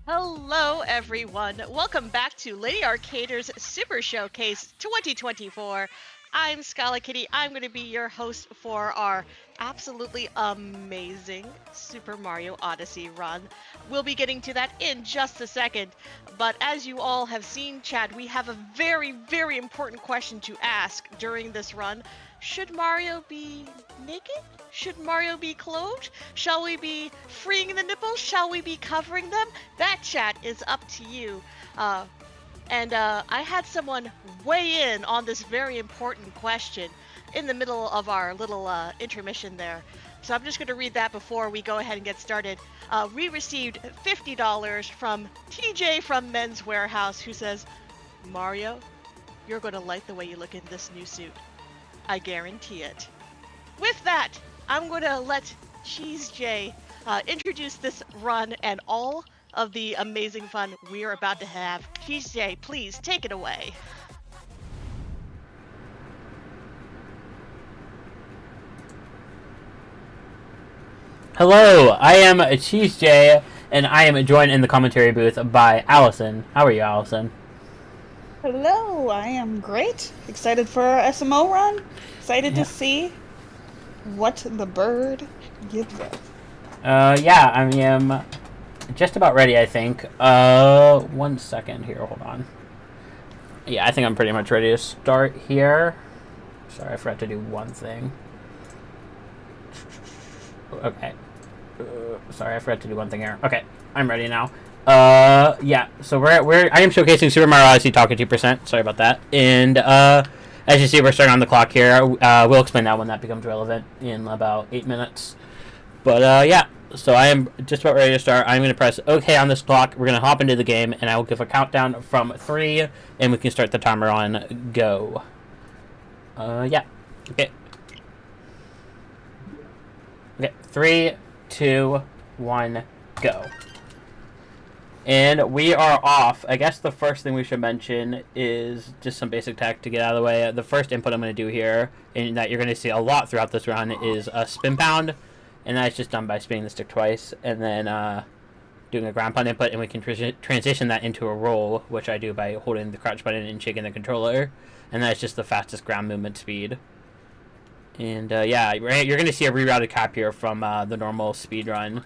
Hello, everyone. Welcome back to Lady Arcader's Super Showcase 2024. I'm SchalaKitty. I'm going to be your host for our absolutely amazing Super Mario Odyssey run. We'll be getting to that in just a second. But as you all have seen, Chad, we have a very, very important question to ask during this run. Should Mario be naked? Should Mario be clothed? Shall we be freeing the nipples? Shall we be covering them? That, chat, is up to you. I had someone weigh in on this very important question in the middle of our little intermission there. So I'm just going to read that before we go ahead and get started. We received $50 from TJ from Men's Warehouse, who says, Mario, you're going to like the way you look in this new suit. I guarantee it. With that, I'm going to let CheeseJay introduce this run and all of the amazing fun we are about to have. CheeseJay, please take it away. Hello, I am CheeseJay, and I am joined in the commentary booth by Allison. How are you, Allison? Hello, I am great. Excited for our SMO run. Excited to see what the bird gives us. Yeah, I am just about ready, I think. 1 second here, hold on. Yeah, I think I'm pretty much ready to start here. Sorry, I forgot to do one thing. Okay. Sorry, I forgot to do one thing here. Okay, I'm ready now. Yeah, so I am showcasing Super Mario Odyssey Talkatoo %. Sorry about that. And, as you see, we're starting on the clock here. We'll explain that when that becomes relevant in about 8 minutes. But, yeah, so I am just about ready to start. I'm going to press OK on this clock. We're going to hop into the game, and I will give a countdown from 3, and we can start the timer on go. Yeah. Okay. Okay, 3, 2, 1, go. And we are off. I guess the first thing we should mention is just some basic tech to get out of the way. The first input I'm going to do here, and that you're going to see a lot throughout this run, is a spin pound. And that's just done by spinning the stick twice, and then doing a ground pound input, and we can transition that into a roll, which I do by holding the crouch button and shaking the controller. And that's just the fastest ground movement speed. And yeah, you're going to see a rerouted cap here from the normal speed run,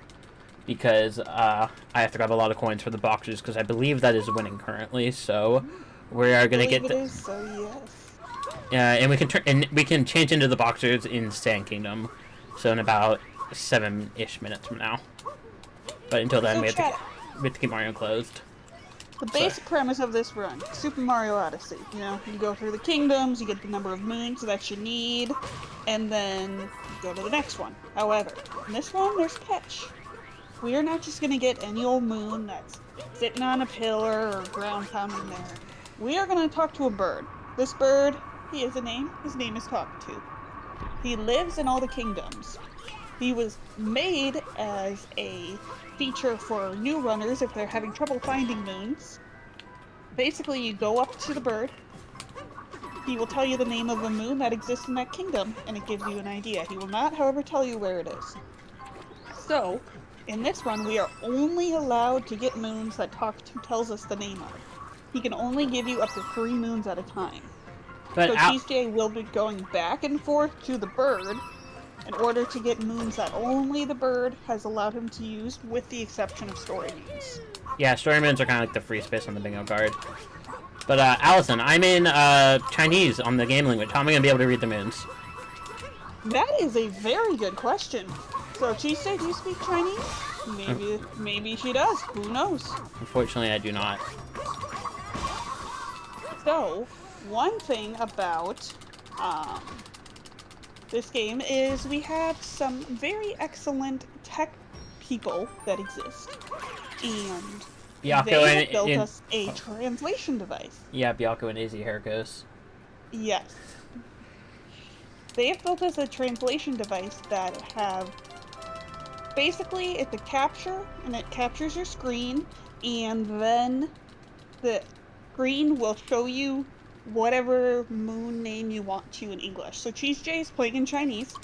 because I have to grab a lot of coins for the boxes, because I believe that is winning currently. So we are going to get it is, so yes. And we can change into the boxers in Sand Kingdom, so in about 7-ish minutes from now. But until then, we have to keep Mario closed. The basic premise of this run, Super Mario Odyssey. You know, you go through the kingdoms, you get the number of moons that you need, and then you go to the next one. However, in this one, there's a catch. We are not just going to get any old moon that's sitting on a pillar or ground pounding there. We are going to talk to a bird. This bird, he has a name. His name is Talkatoo. He lives in all the kingdoms. He was made as a feature for new runners if they're having trouble finding moons. Basically, you go up to the bird. He will tell you the name of a moon that exists in that kingdom, and it gives you an idea. He will not, however, tell you where it is. So, in this run, we are only allowed to get moons that Talkatoo tells us the name of. He can only give you up to 3 moons at a time. But so CheeseJay will be going back and forth to the bird in order to get moons that only the bird has allowed him to use, with the exception of story moons. Yeah, story moons are kind of like the free space on the bingo card. But Allison, I'm in Chinese on the game language. How am I going to be able to read the moons? That is a very good question. So CheeseJay, do you speak Chinese? Maybe she does. Who knows? Unfortunately, I do not. So, one thing about this game is we have some very excellent tech people that exist, and they built us a translation device. Yeah, Bialco and Izzy Hercos. Yes. They have built us a translation device that have... Basically, it's a capture, and it captures your screen, and then the screen will show you whatever moon name you want to in English. So CheeseJay is playing in Chinese,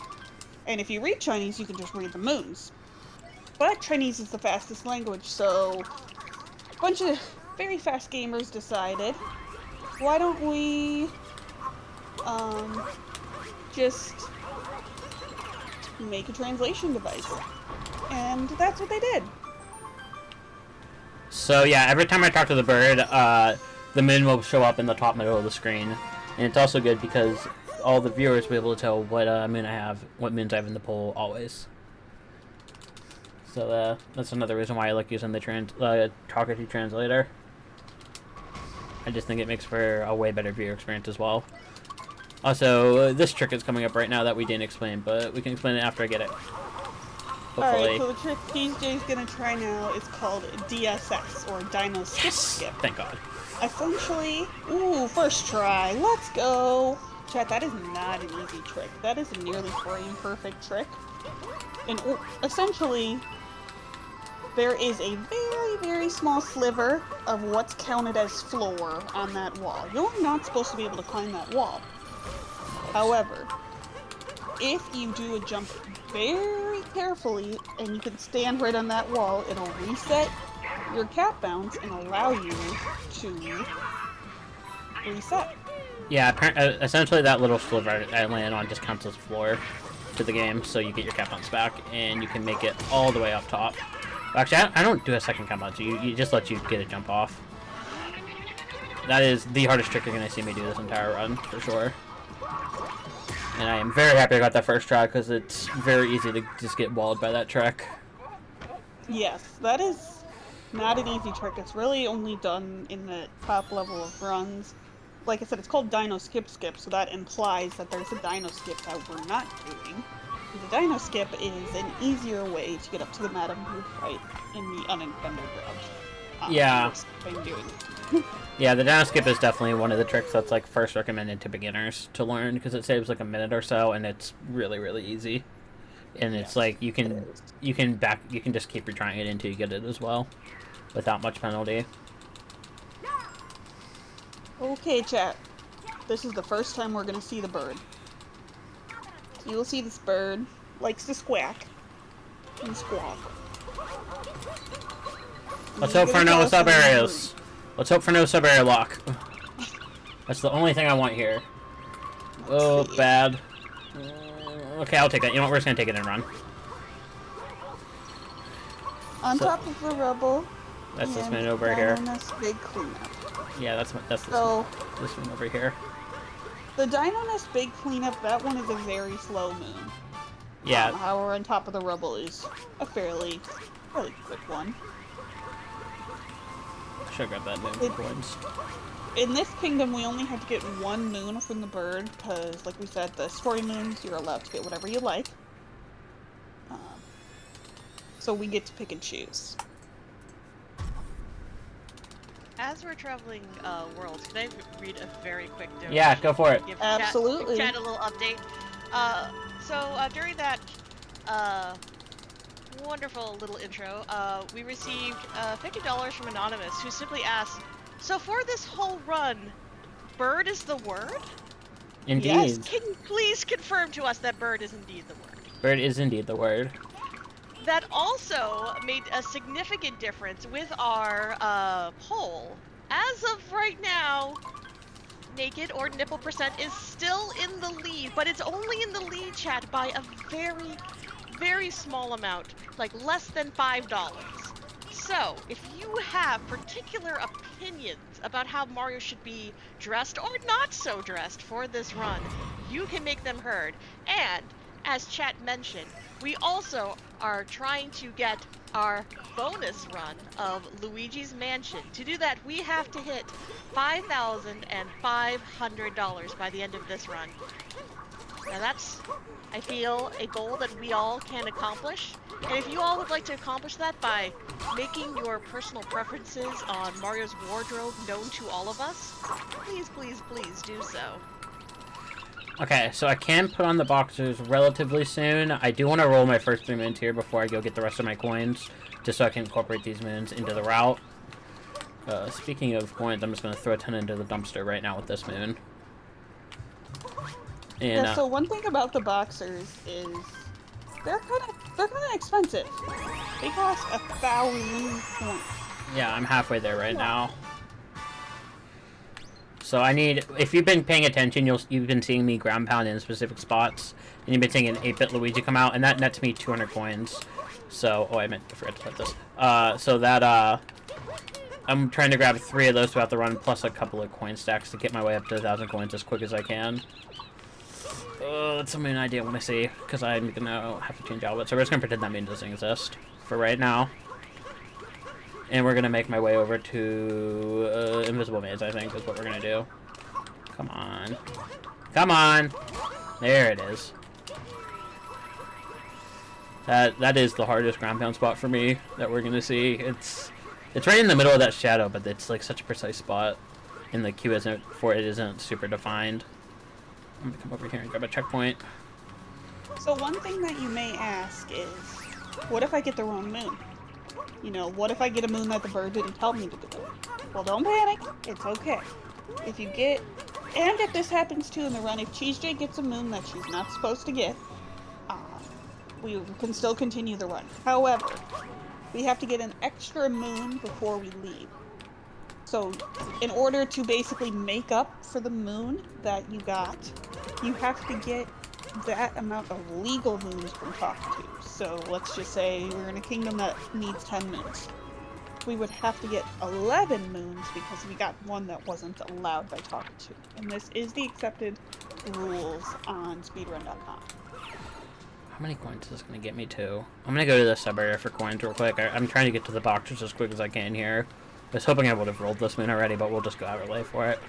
and if you read Chinese, you can just read the moons. But Chinese is the fastest language, so bunch of very fast gamers decided, why don't we just make a translation device? And that's what they did. So yeah, every time I talk to the bird, the moon will show up in the top middle of the screen. And it's also good because all the viewers will be able to tell what moon I have, what moons I have in the poll always. So that's another reason why I like using the Talkatoo translator. I just think it makes for a way better viewer experience as well. Also, this trick is coming up right now that we didn't explain, but we can explain it after I get it. Hopefully. Alright, so the trick CheeseJay's gonna try now is called DSS, or Dino Skip Skip. Thank God. Essentially, ooh, first try, let's go! Chat, that is not an easy trick. That is a nearly frame-perfect trick. And essentially, there is a very, very small sliver of what's counted as floor on that wall. You're not supposed to be able to climb that wall. However, if you do a jump very carefully and you can stand right on that wall, it'll reset your cap bounce and allow you to reset. Yeah, essentially that little sliver I landed on just counts as floor to the game, so you get your cap bounce back, and you can make it all the way up top. Actually, I don't do a second cap bounce, you just let you get a jump off. That is the hardest trick you're going to see me do this entire run, for sure. And I am very happy I got that first try, because it's very easy to just get walled by that trick. Yes, that is not an easy trick. It's really only done in the top level of runs. Like I said, it's called Dino Skip Skip, so that implies that there's a Dino Skip that we're not doing. The Dino Skip is an easier way to get up to the Madam Blue fight in the unintended route. Yeah. I'm doing. Yeah, the Dino Skip is definitely one of the tricks that's like first recommended to beginners to learn, because it saves like a minute or so, and it's really, really easy. And it's like you can just keep retrying it until you get it as well, without much penalty. Okay, chat. This is the first time we're gonna see the bird. You will see this bird likes to squawk and squawk. Let's hope for no sub areas. Let's hope for no sub area lock. That's the only thing I want here. Oh, bad. Okay, I'll take that. You know what? We're just gonna take it and run. On top of the rubble. That's this man over here. This big cleanup. Yeah, that's this one over here. The Dino Nest Big Cleanup, that one is a very slow moon. Yeah. However, on top of the rubble is a fairly quick one. Should grab that moon for coins. In this kingdom, we only have to get one moon from the bird, because, like we said, the story moons, you're allowed to get whatever you like. So we get to pick and choose. As we're traveling worlds, can I read a very quick donation? Yeah, go for it. Give Absolutely. Chat a little update. So during that wonderful little intro, we received $50 from Anonymous, who simply asked, so for this whole run, bird is the word? Indeed. Yes. Can you please confirm to us that bird is indeed the word? Bird is indeed the word. That also made a significant difference with our poll. As of right now, naked or nipple percent is still in the lead, but it's only in the lead, chat, by a very, very small amount, like less than $5. So, if you have particular opinions about how Mario should be dressed or not so dressed for this run, you can make them heard. And, as chat mentioned, we also are trying to get our bonus run of Luigi's Mansion. To do that, we have to hit $5,500 by the end of this run. Now that's, I feel, a goal that we all can accomplish. And if you all would like to accomplish that by making your personal preferences on Mario's wardrobe known to all of us, please, please, please do so. Okay, so I can put on the boxers relatively soon. I do want to roll my first 3 moons here before I go get the rest of my coins, just so I can incorporate these moons into the route. Speaking of coins, I'm just going to throw a ton into the dumpster right now with this moon. And, yeah, so one thing about the boxers is they're kind of expensive. They cost 1,000 points. Yeah, I'm halfway there right now. So I need, if you've been paying attention, you've been seeing me ground pound in specific spots, and you've been seeing an 8-bit Luigi come out, and that nets me 200 coins. So, oh, I forgot to put this. So that, I'm trying to grab 3 of those throughout the run, plus a couple of coin stacks to get my way up to 1,000 coins as quick as I can. That's something I didn't want to see, because I'm gonna have to change outlet. So we're just gonna pretend that mean doesn't exist for right now. And we're gonna make my way over to Invisible Maze, I think, is what we're gonna do. Come on. Come on! There it is. That is the hardest ground pound spot for me that we're gonna see. It's right in the middle of that shadow, but it's like such a precise spot. And the queue isn't super defined. I'm gonna come over here and grab a checkpoint. So one thing that you may ask is, what if I get the wrong moon? You know, what if I get a moon that the bird didn't tell me to do? Well, don't panic. It's okay. If you get, and if this happens too in the run, if CheeseJay gets a moon that she's not supposed to get, we can still continue the run. However, we have to get an extra moon before we leave. So, in order to basically make up for the moon that you got, you have to get that amount of legal moons from Talkatoo. So let's just say we're in a kingdom that needs 10 moons. We would have to get 11 moons because we got one that wasn't allowed by Talkatoo. And this is the accepted rules on speedrun.com. How many coins is this going to get me to? I'm going to go to the sub area for coins real quick. I'm trying to get to the boxes as quick as I can here. I was hoping I would have rolled this moon already, but we'll just go out relay for it.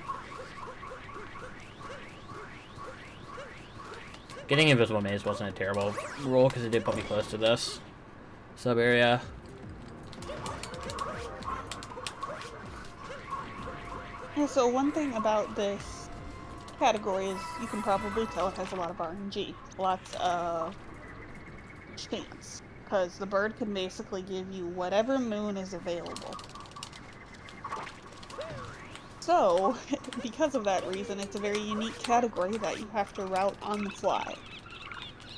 Getting Invisible Maze wasn't a terrible roll because it did put me close to this sub area. Yeah, so one thing about this category is you can probably tell it has a lot of RNG. Lots of chance. Because the bird can basically give you whatever moon is available. So, because of that reason, it's a very unique category that you have to route on the fly.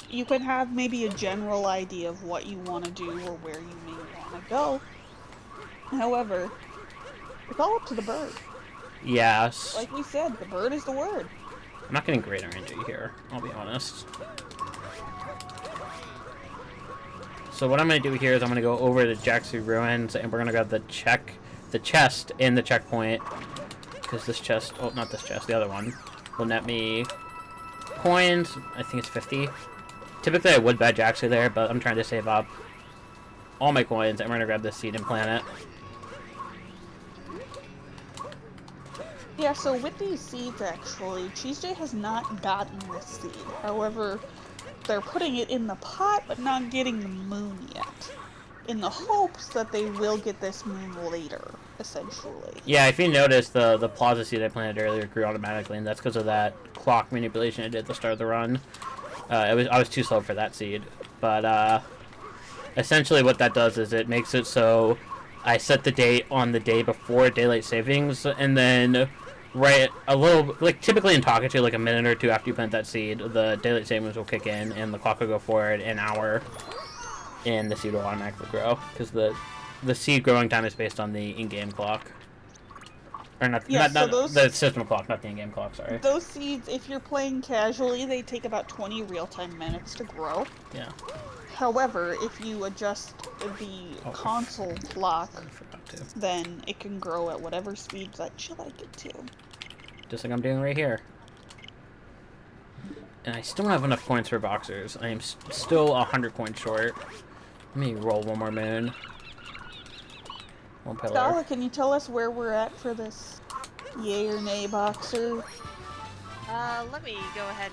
You could have maybe a general idea of what you want to do or where you may want to go. However, it's all up to the bird. Yes. Like we said, the bird is the word. I'm not getting great RNG here, I'll be honest. So what I'm going to do here is I'm going to go over to Jackson Ruins, and we're going to grab the chest in the checkpoint. Because this chest, oh, not this chest, the other one, will net me coins. I think it's 50. Typically I would bet Jackson there, but I'm trying to save up all my coins, and we're going to grab this seed and plant it. Yeah, so with these seeds, actually, CheeseJay has not gotten this seed. However, they're putting it in the pot, but not getting the moon yet. In the hopes that they will get this moon later, essentially. Yeah, if you notice, the plaza seed I planted earlier grew automatically, and that's because of that clock manipulation I did at the start of the run. I was too slow for that seed. But, essentially what that does is it makes it so I set the date on the day before daylight savings, and then right a little, like typically in Talkatoo, like a minute or two after you plant that seed, the daylight savings will kick in, and the clock will go forward an hour, and the seed will automatically grow, because the seed growing time is based on the in-game clock. Or not, Yeah, not so those, the system clock, not the in-game clock, sorry. Those seeds, if you're playing casually, they take about 20 real-time minutes to grow. Yeah. However, if you adjust the console clock, then it can grow at whatever speeds that you like it to. Just like I'm doing right here. And I still don't have enough coins for boxers. I am still 100 coins short. Let me roll one more moon. One pillar. Schala, can you tell us where we're at for this yay or nay boxer? Let me go ahead.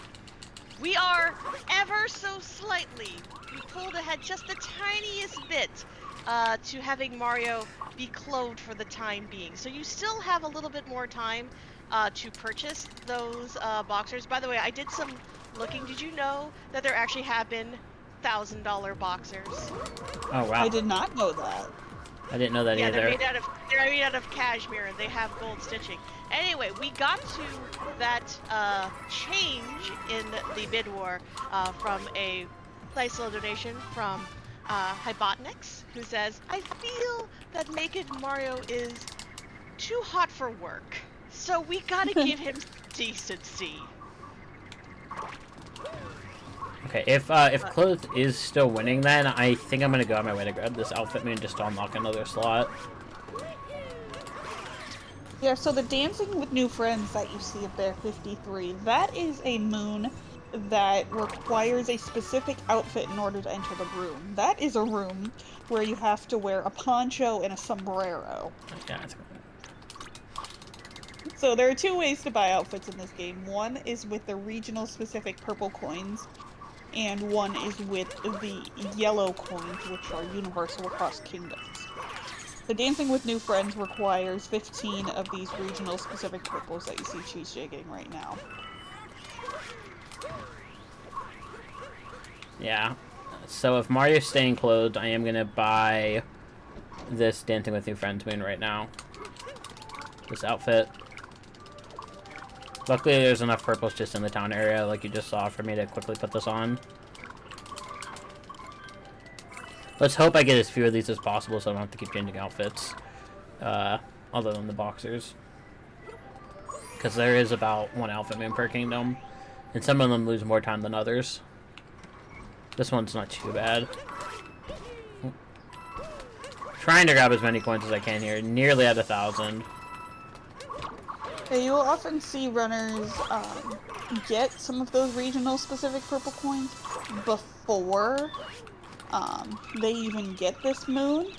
We are ever so slightly, we pulled ahead just the tiniest bit to having Mario be clothed for the time being. So you still have a little bit more time to purchase those boxers. By the way, I did some looking. Did you know that there actually have been $1,000 boxers? Oh wow! I did not know that. I didn't know that either. They're made out of cashmere, and they have gold stitching. Anyway, we got to that change in the bid war from a nice little donation from Hibotnix, who says, I feel that Naked Mario is too hot for work, so we gotta give him decency. Okay, if Clothes is still winning, then I think I'm gonna go on my way to grab this outfit moon just to unlock another slot. Yeah, so the Dancing with New Friends that you see up there, 53, that is a moon that requires a specific outfit in order to enter the room. That is a room where you have to wear a poncho and a sombrero. Yeah, that's So there are two ways to buy outfits in this game. One is with the regional specific purple coins, and one is with the yellow coins, which are universal across kingdoms. The Dancing with New Friends requires 15 of these regional specific purples that you see CheeseJay getting right now. Yeah. So if Mario's staying clothed, I am gonna buy this Dancing with New Friends moon right now. This outfit. Luckily, there's enough purples just in the town area, like you just saw, for me to quickly put this on. Let's hope I get as few of these as possible so I don't have to keep changing outfits. Other than the boxers. Because there is about one outfit moon per kingdom. And some of them lose more time than others. This one's not too bad. Trying to grab as many coins as I can here. Nearly at 1,000. Yeah, you will often see runners get some of those regional specific purple coins before they even get this moon,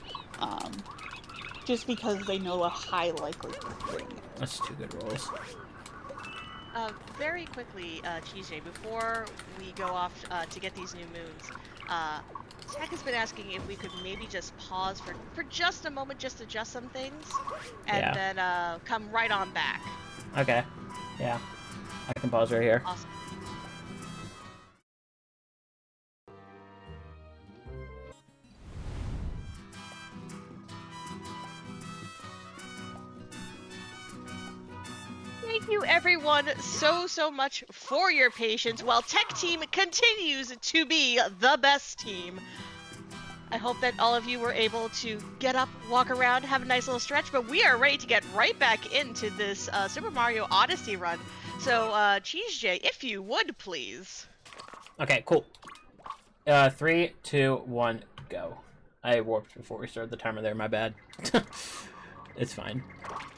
just because they know a high likelihood of getting it. That's two good rolls. Very quickly, CheeseJay, before we go off to get these new moons, Zach has been asking if we could maybe just pause for just a moment, just adjust some things, and then come right on back. Okay. Yeah. I can pause right here. Awesome. Thank you everyone so much for your patience while Tech Team continues to be the best team. I hope that all of you were able to get up, walk around, have a nice little stretch, but we are ready to get right back into this Super Mario Odyssey run. So, CheeseJay, if you would, please. Okay, cool. 3, 2, 1, go. I warped before we started the timer there, my bad. It's fine.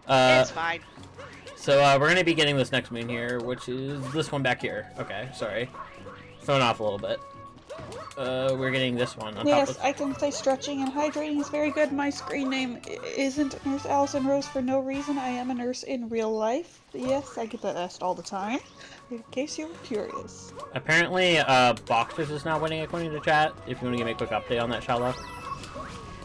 It's fine. So, we're gonna be getting this next moon here, which is this one back here. Okay, sorry. Thrown off a little bit. We're getting this one on Yes, top of... I can say stretching and hydrating is very good. My screen name isn't NurseAllisonRose for no reason. I am a nurse in real life. Yes, I get that asked all the time, in case you were curious. Apparently, Boxers is now winning according to chat. If you want to give me a quick update on that, Shala.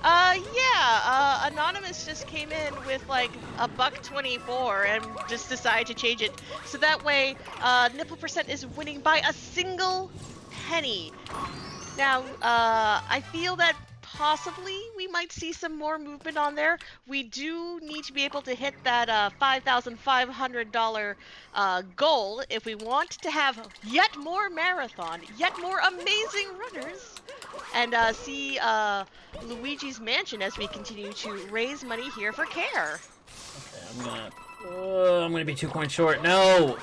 Yeah, Anonymous just came in with like $1.24 and just decided to change it. So that way, Nipple Percent is winning by a single penny. Now, I feel that possibly we might see some more movement on there. We do need to be able to hit that $5,500 goal if we want to have yet more marathon, yet more amazing runners, and see Luigi's Mansion as we continue to raise money here for care. Okay, I'm gonna be 2 coins short. No!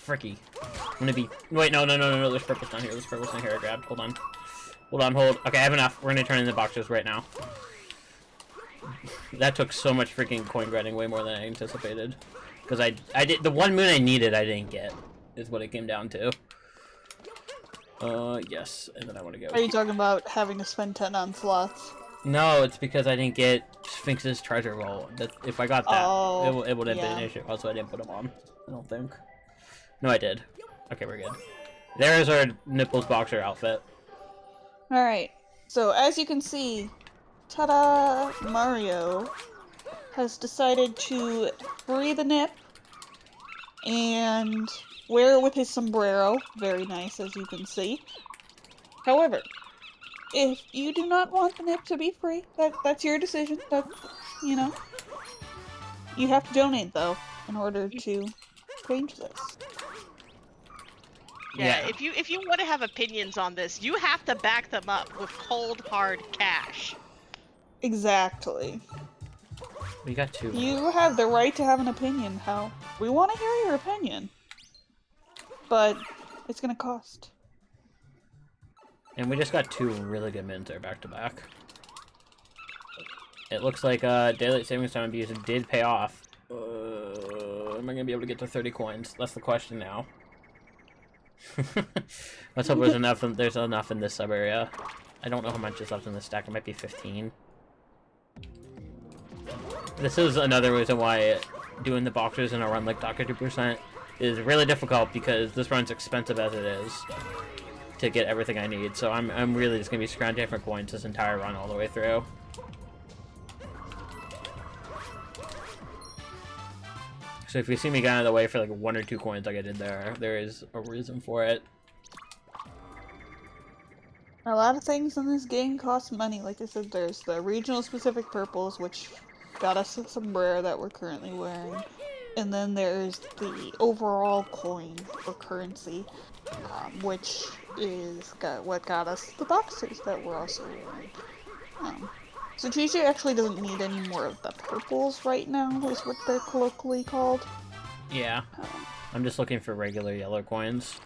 Fricky. I'm gonna be... Wait, no. There's purples down here. There's purples down here I grabbed. Hold on. Hold. Okay, I have enough. We're gonna turn in the boxes right now. That took so much freaking coin grinding, way more than I anticipated. Because I did... The one moon I needed, I didn't get. Is what it came down to. Yes. And then I want to go... Are you talking about having to spend 10 on slots? No, it's because I didn't get Sphinx's treasure roll. If I got that, it would have been an issue. Also, I didn't put them on. I don't think. No, I did. Okay, we're good. There's our Nipples Boxer outfit. Alright, so as you can see, ta-da! Mario has decided to free the nip and wear it with his sombrero. Very nice, as you can see. However, if you do not want the nip to be free, that's your decision. That, you know. You have to donate, though, in order to change this. Yeah. If you want to have opinions on this, you have to back them up with cold hard cash. Exactly. We got 2. You have the right to have an opinion. How we want to hear your opinion, but it's gonna cost. And we just got 2 really good mins there back to back. It looks like daylight savings time abuse did pay off. Am I gonna be able to get to 30 coins? That's the question now. Let's hope there's enough. There's enough in this sub area. I don't know how much is left in this stack. It might be 15. This is another reason why doing the boxers in a run like Talkatoo percent is really difficult, because this run's expensive as it is to get everything I need. So I'm really just gonna be scrounging for coins this entire run all the way through. So if you see me get out of the way for like 1 or 2 coins like I did there, there is a reason for it. A lot of things in this game cost money. Like I said, there's the regional specific purples, which got us a sombrero that we're currently wearing. And then there's the overall coin or currency, which is what got us the boxers that we're also wearing. So CheeseJay actually doesn't need any more of the purples right now, is what they're colloquially called. Yeah. I'm just looking for regular yellow coins.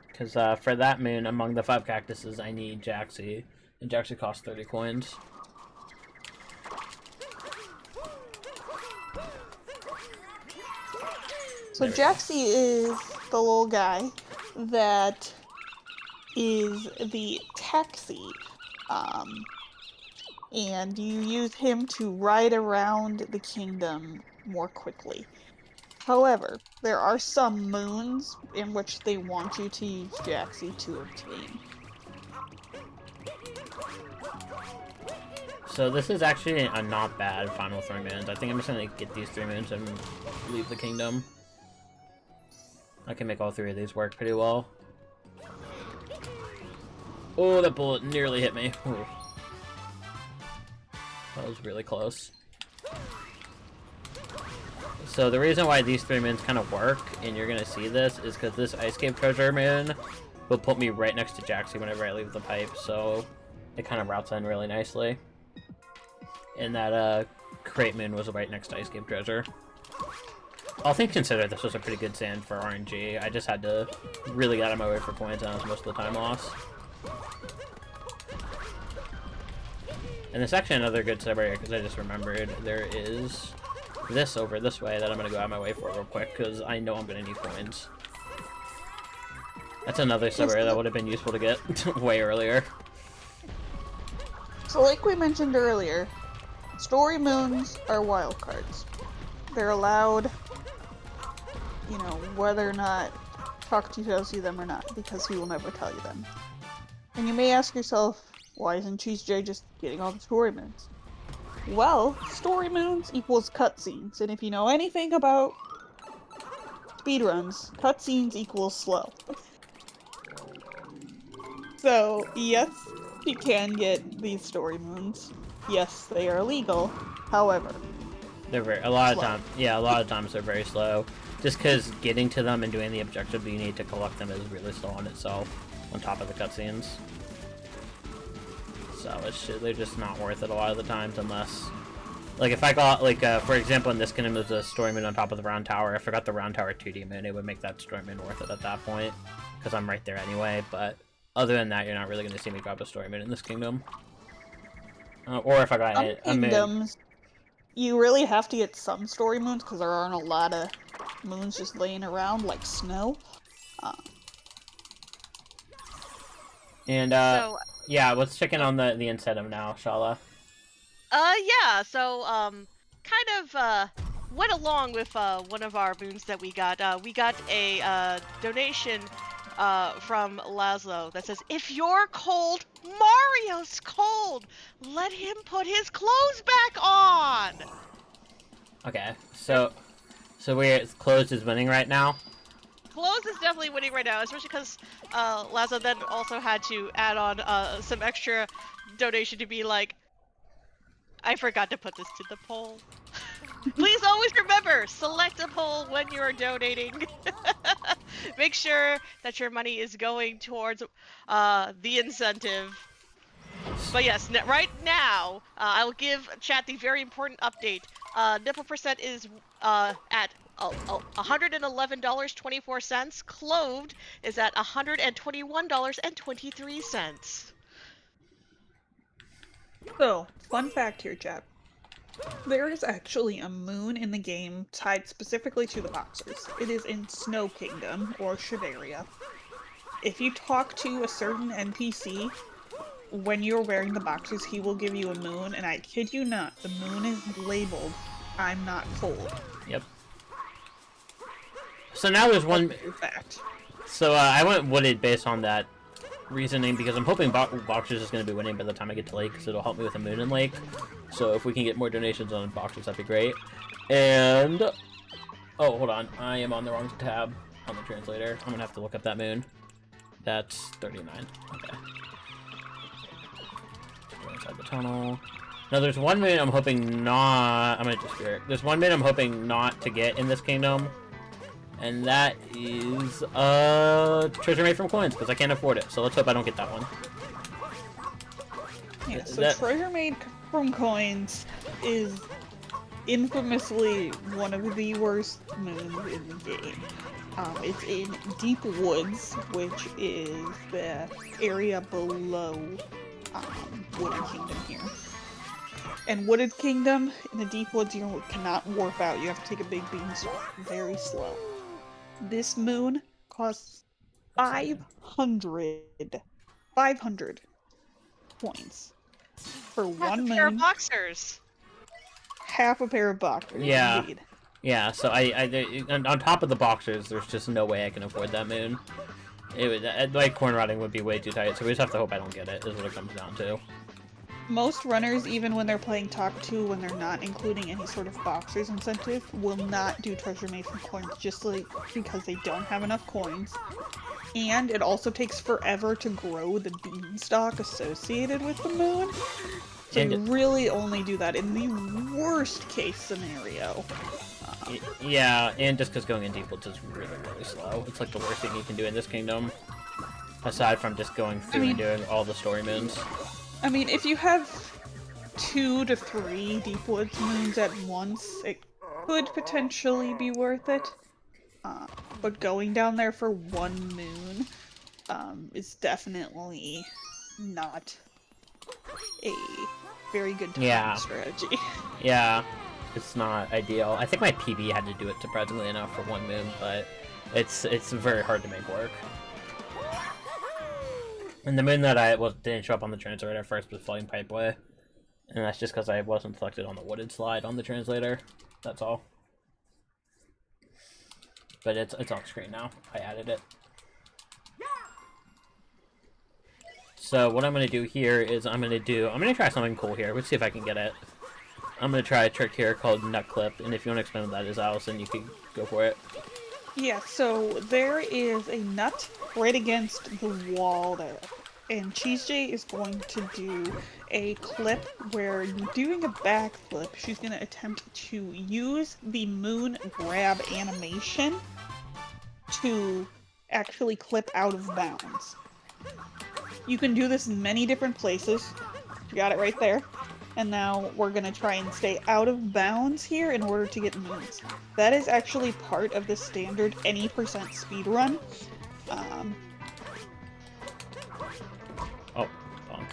Because for that moon, among the 5 cactuses, I need Jaxie. And Jaxie costs 30 coins. So Jaxie is the little guy that is the taxi. And you use him to ride around the kingdom more quickly. However, there are some moons in which they want you to use Jaxie to obtain. So this is actually a not bad final 3 moons. I think I'm just gonna get these 3 moons and leave the kingdom. I can make all 3 of these work pretty well. Oh, that bullet nearly hit me. Ooh. That was really close. So the reason why these 3 moons kind of work, and you're gonna see this, is because this Ice Cave treasure moon will put me right next to Jaxie whenever I leave the pipe, so it kind of routes in really nicely. And that crate moon was right next to Ice Cave treasure. All things considered, this was a pretty good sand for RNG. I just had to really get out of my way for coins, and that was most of the time loss. And there's actually another good sub area, because I just remembered there is this over this way that I'm going to go out of my way for real quick, because I know I'm going to need coins. That's another sub area that would have been useful to get way earlier. So like we mentioned earlier, story moons are wildcards. They're allowed, you know, whether or not Talkatoo tells you them or not, because he will never tell you them. And you may ask yourself, why isn't CheeseJay just getting all the story moons? Well, story moons equals cutscenes, and if you know anything about speedruns, cutscenes equals slow. So, yes, you can get these story moons. Yes, they are illegal. However, They're very, a lot of times they're very slow. Just because getting to them and doing the objective you need to collect them is really slow on itself, on top of the cutscenes. So they're just not worth it a lot of the times, unless, like, if I got, like, for example, in this kingdom there's a story moon on top of the round tower. If I got the round tower 2D moon, it would make that story moon worth it at that point, because I'm right there anyway. But other than that, you're not really going to see me grab a story moon in this kingdom. Or if I got a moon. kingdoms, you really have to get some story moons, because there aren't a lot of moons just laying around like snow. And, So, yeah, let's check in on the incentive now, Shala. yeah, so, kind of, went along with, one of our moons that we got. We got a, donation, from Laszlo that says, if you're cold, Mario's cold! Let him put his clothes back on! Okay, so we're closed is winning right now. Clothes is definitely winning right now, especially because, Laszlo then also had to add on, some extra donation to be like, I forgot to put this to the poll. Please always remember, select a poll when you are donating. Make sure that your money is going towards the incentive. But yes, right now, I will give chat the very important update. Nipple percent is at $111.24. Cloved is at $121.23. So, fun fact here, chat. There is actually a moon in the game tied specifically to the boxers. It is in Snow Kingdom, or Shiveria. If you talk to a certain NPC, when you're wearing the boxers, he will give you a moon, and I kid you not, the moon is labeled, "I'm not cold." Yep. So now there's one... fact. So I went wooded based on that reasoning, because I'm hoping Boxers is going to be winning by the time I get to Lake, because it'll help me with a moon in Lake. So if we can get more donations on Boxers, that'd be great. And... oh, hold on. I am on the wrong tab on the translator. I'm going to have to look up that moon. That's 39. Okay. Go inside the tunnel. Now there's one moon I'm hoping not... I'm going to just spirit. There's one moon I'm hoping not to get in this kingdom. And that is treasure made from coins, because I can't afford it. So let's hope I don't get that one. Yeah, so treasure made from coins is infamously one of the worst moons in the game. It's in Deep Woods, which is the area below Wooded Kingdom here. And Wooded Kingdom, in the Deep Woods, you cannot warp out. You have to take a big beanstalk. Very slow. This moon costs 500 points for one moon. Pair of boxers. Half a pair of boxers. Yeah. Indeed. Yeah, so on top of the boxers, there's just no way I can afford that moon. It would, like, corn rotting would be way too tight, so we just have to hope I don't get it, is what it comes down to. Most runners, even when they're playing Talkatoo, when they're not including any sort of boxers incentive, will not do treasure made from coins just because they don't have enough coins. And it also takes forever to grow the beanstalk associated with the moon. So you really only do that in the worst case scenario. Yeah, and just because going in Deep Woods is really, really slow. It's like the worst thing you can do in this kingdom. Aside from just going through and doing all the story moons. I mean, if you have 2 to 3 Deep Woods moons at once, it could potentially be worth it. But going down there for one moon is definitely not a very good strategy. Yeah, it's not ideal. I think my PB had to do it surprisingly enough for one moon, but it's very hard to make work. And the moon that didn't show up on the translator at first was Floating Pipeway. And that's just because I wasn't selected on the wooded slide on the translator. That's all. But it's on screen now. I added it. So what I'm going to do here is I'm going to try something cool here. Let's see if I can get it. I'm going to try a trick here called Nut Clip. And if you want to explain what that is, Allison, you can go for it. Yeah, so there is a nut right against the wall there. And CheeseJay is going to do a clip where you're doing a backflip. She's going to attempt to use the moon grab animation to actually clip out of bounds. You can do this in many different places. You got it right there. And now we're going to try and stay out of bounds here in order to get moons. That is actually part of the standard any % speedrun. Oh, bonk.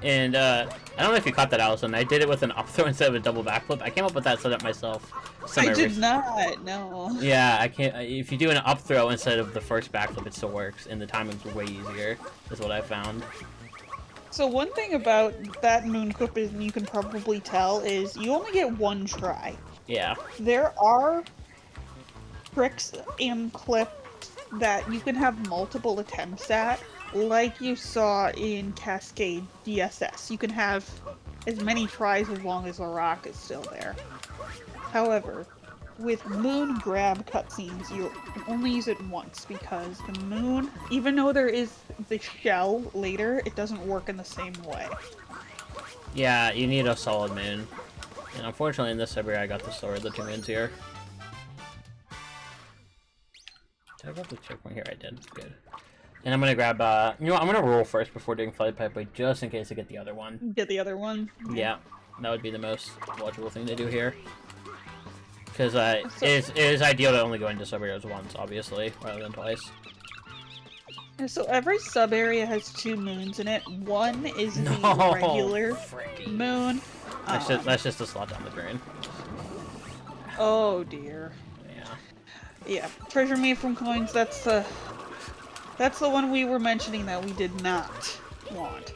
And I don't know if you caught that, Allison. I did it with an up throw instead of a double backflip. I came up with that setup myself. I did not, no. Yeah, I can't. If you do an up throw instead of the first backflip, it still works, and the timing's way easier, is what I found. So one thing about that moon clip is, and you can probably tell, is you only get one try. Yeah. There are tricks and clips that you can have multiple attempts at, like you saw in Cascade DSS. You can have as many tries as long as the rock is still there. However, with moon grab cutscenes, you can only use it once because the moon, even though there is the shell later, it doesn't work in the same way. Yeah, you need a solid moon. And unfortunately in this sub area I got the slower of the two moons here. Did I grab the checkpoint here? I did. Good. And I'm gonna grab, you know what, I'm gonna roll first before doing Flight Pipe, just in case I get the other one. Get the other one? Yeah, that would be the most logical thing to do here. Because it is ideal to only go into sub areas once, obviously, rather than twice. So every sub area has 2 moons in it. One is the regular moon. That's just a slot down the drain. Oh dear. Yeah, treasure made from coins, that's the one we were mentioning that we did not want.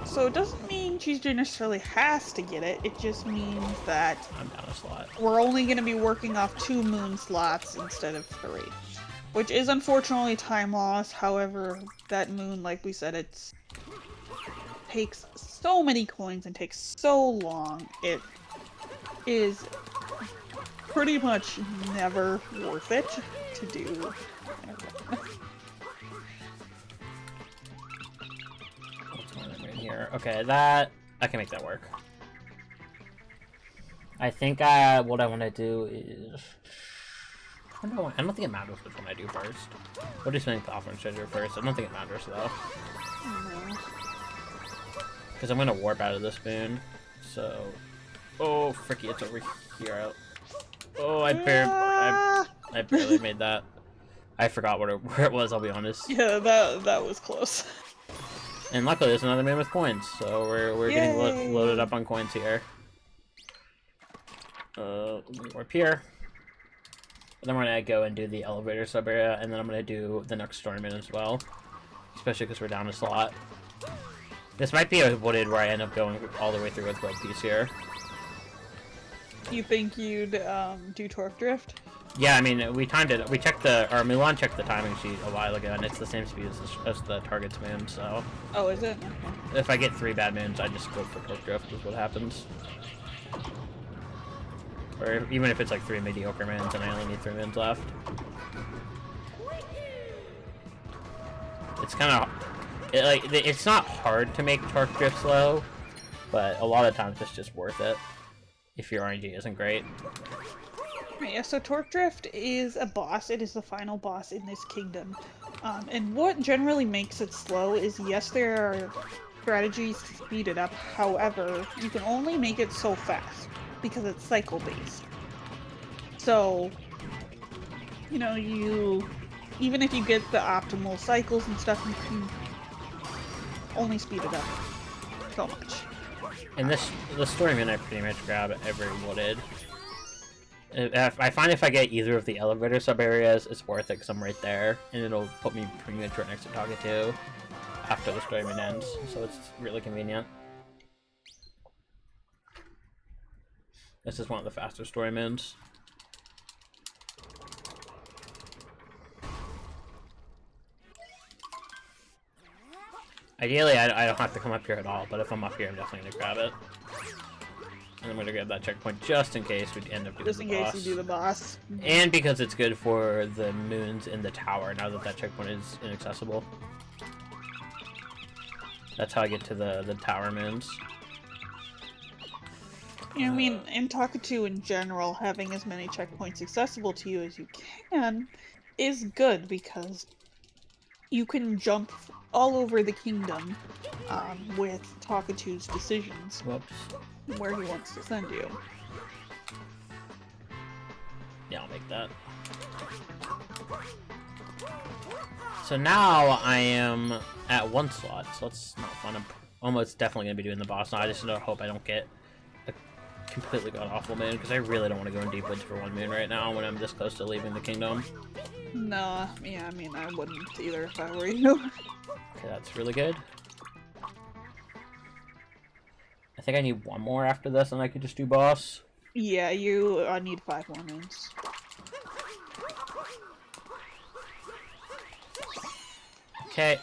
So it doesn't mean CheeseJay necessarily has to get it, it just means that I'm down a slot. We're only going to be working off 2 moon slots instead of 3. Which is unfortunately time loss, however, that moon, like we said, it takes so many coins and takes so long, it is pretty much never worth it to do. What's going on right here? Okay, that I can make that work. I think what I want to do is I don't think it matters which one I do first. We'll do something platform treasure first. I don't think it matters though. Because I'm gonna warp out of this moon. So, oh fricky, it's over here. Oh, I barely made that. I forgot where it was, I'll be honest. Yeah, that was close. And luckily there's another man with coins, so we're getting loaded up on coins here. Warp here. And then we're gonna go and do the elevator sub area, and then I'm gonna do the next storm in as well. Especially because we're down a slot. This might be a wooded where I end up going all the way through with World Peace here. You think you'd do Torque Drift? Yeah, I mean, we timed it. We checked Mulan checked the timing sheet a while ago, and it's the same speed as the target's moon, so... Oh, is it? Okay. If I get 3 bad moons, I just go for Torque Drift, is what happens. Or even if it's like 3 mediocre moons, and I only need 3 moons left. It's kind of... it's not hard to make Torque Drift slow, but a lot of times it's just worth it. If your RNG isn't great. Right, yeah, so Torque Drift is a boss. It is the final boss in this kingdom. And what generally makes it slow is, yes, there are strategies to speed it up. However, you can only make it so fast because it's cycle-based. So, you know, even if you get the optimal cycles and stuff, you can only speed it up so much. And the story moon I pretty much grab every wooded. I find if I get either of the elevator sub areas, it's worth it because I'm right there, and it'll put me pretty much right next to Talkatoo after the story moon ends, so it's really convenient. This is one of the faster story moons. Ideally, I don't have to come up here at all, but if I'm up here, I'm definitely gonna grab it. And I'm gonna grab that checkpoint just in case we end up doing the boss. Just in case you do the boss. And because it's good for the moons in the tower, now that that checkpoint is inaccessible. That's how I get to the tower moons. I mean, in Talkatoo in general, having as many checkpoints accessible to you as you can is good because you can jump all over the kingdom with Talkatoo's decisions. Whoops. Where he wants to send you. Yeah, I'll make that. So now I am at 1 slot, so that's not fun. I'm almost definitely going to be doing the boss now. I just hope I don't get a completely god-awful moon, because I really don't want to go in deep woods for 1 moon right now when I'm this close to leaving the kingdom. No, yeah, I mean, I wouldn't either if I were you. Okay, that's really good. I think I need 1 more after this, and I could just do boss. Yeah, you need 5 more moons. Okay.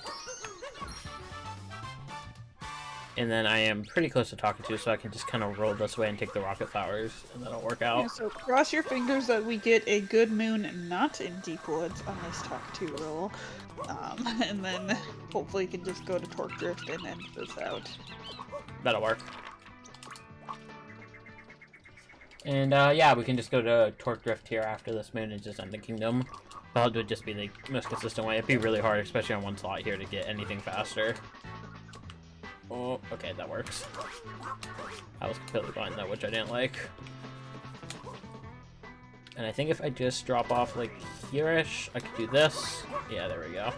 And then I am pretty close to Talkatoo, so I can just kind of roll this way and take the rocket flowers, and that'll work out. Yeah, so cross your fingers that we get a good moon not in deep woods on this Talkatoo roll. And then hopefully you can just go to Torque Drift and end this out. That'll work. And yeah, we can just go to Torque Drift here after this moon and just end the kingdom. That would just be the most consistent way. It'd be really hard, especially on one slot here, to get anything faster. Oh, okay, that works. I was completely blind though, which I didn't like. And I think if I just drop off like here-ish, I could do this. Yeah, there we go.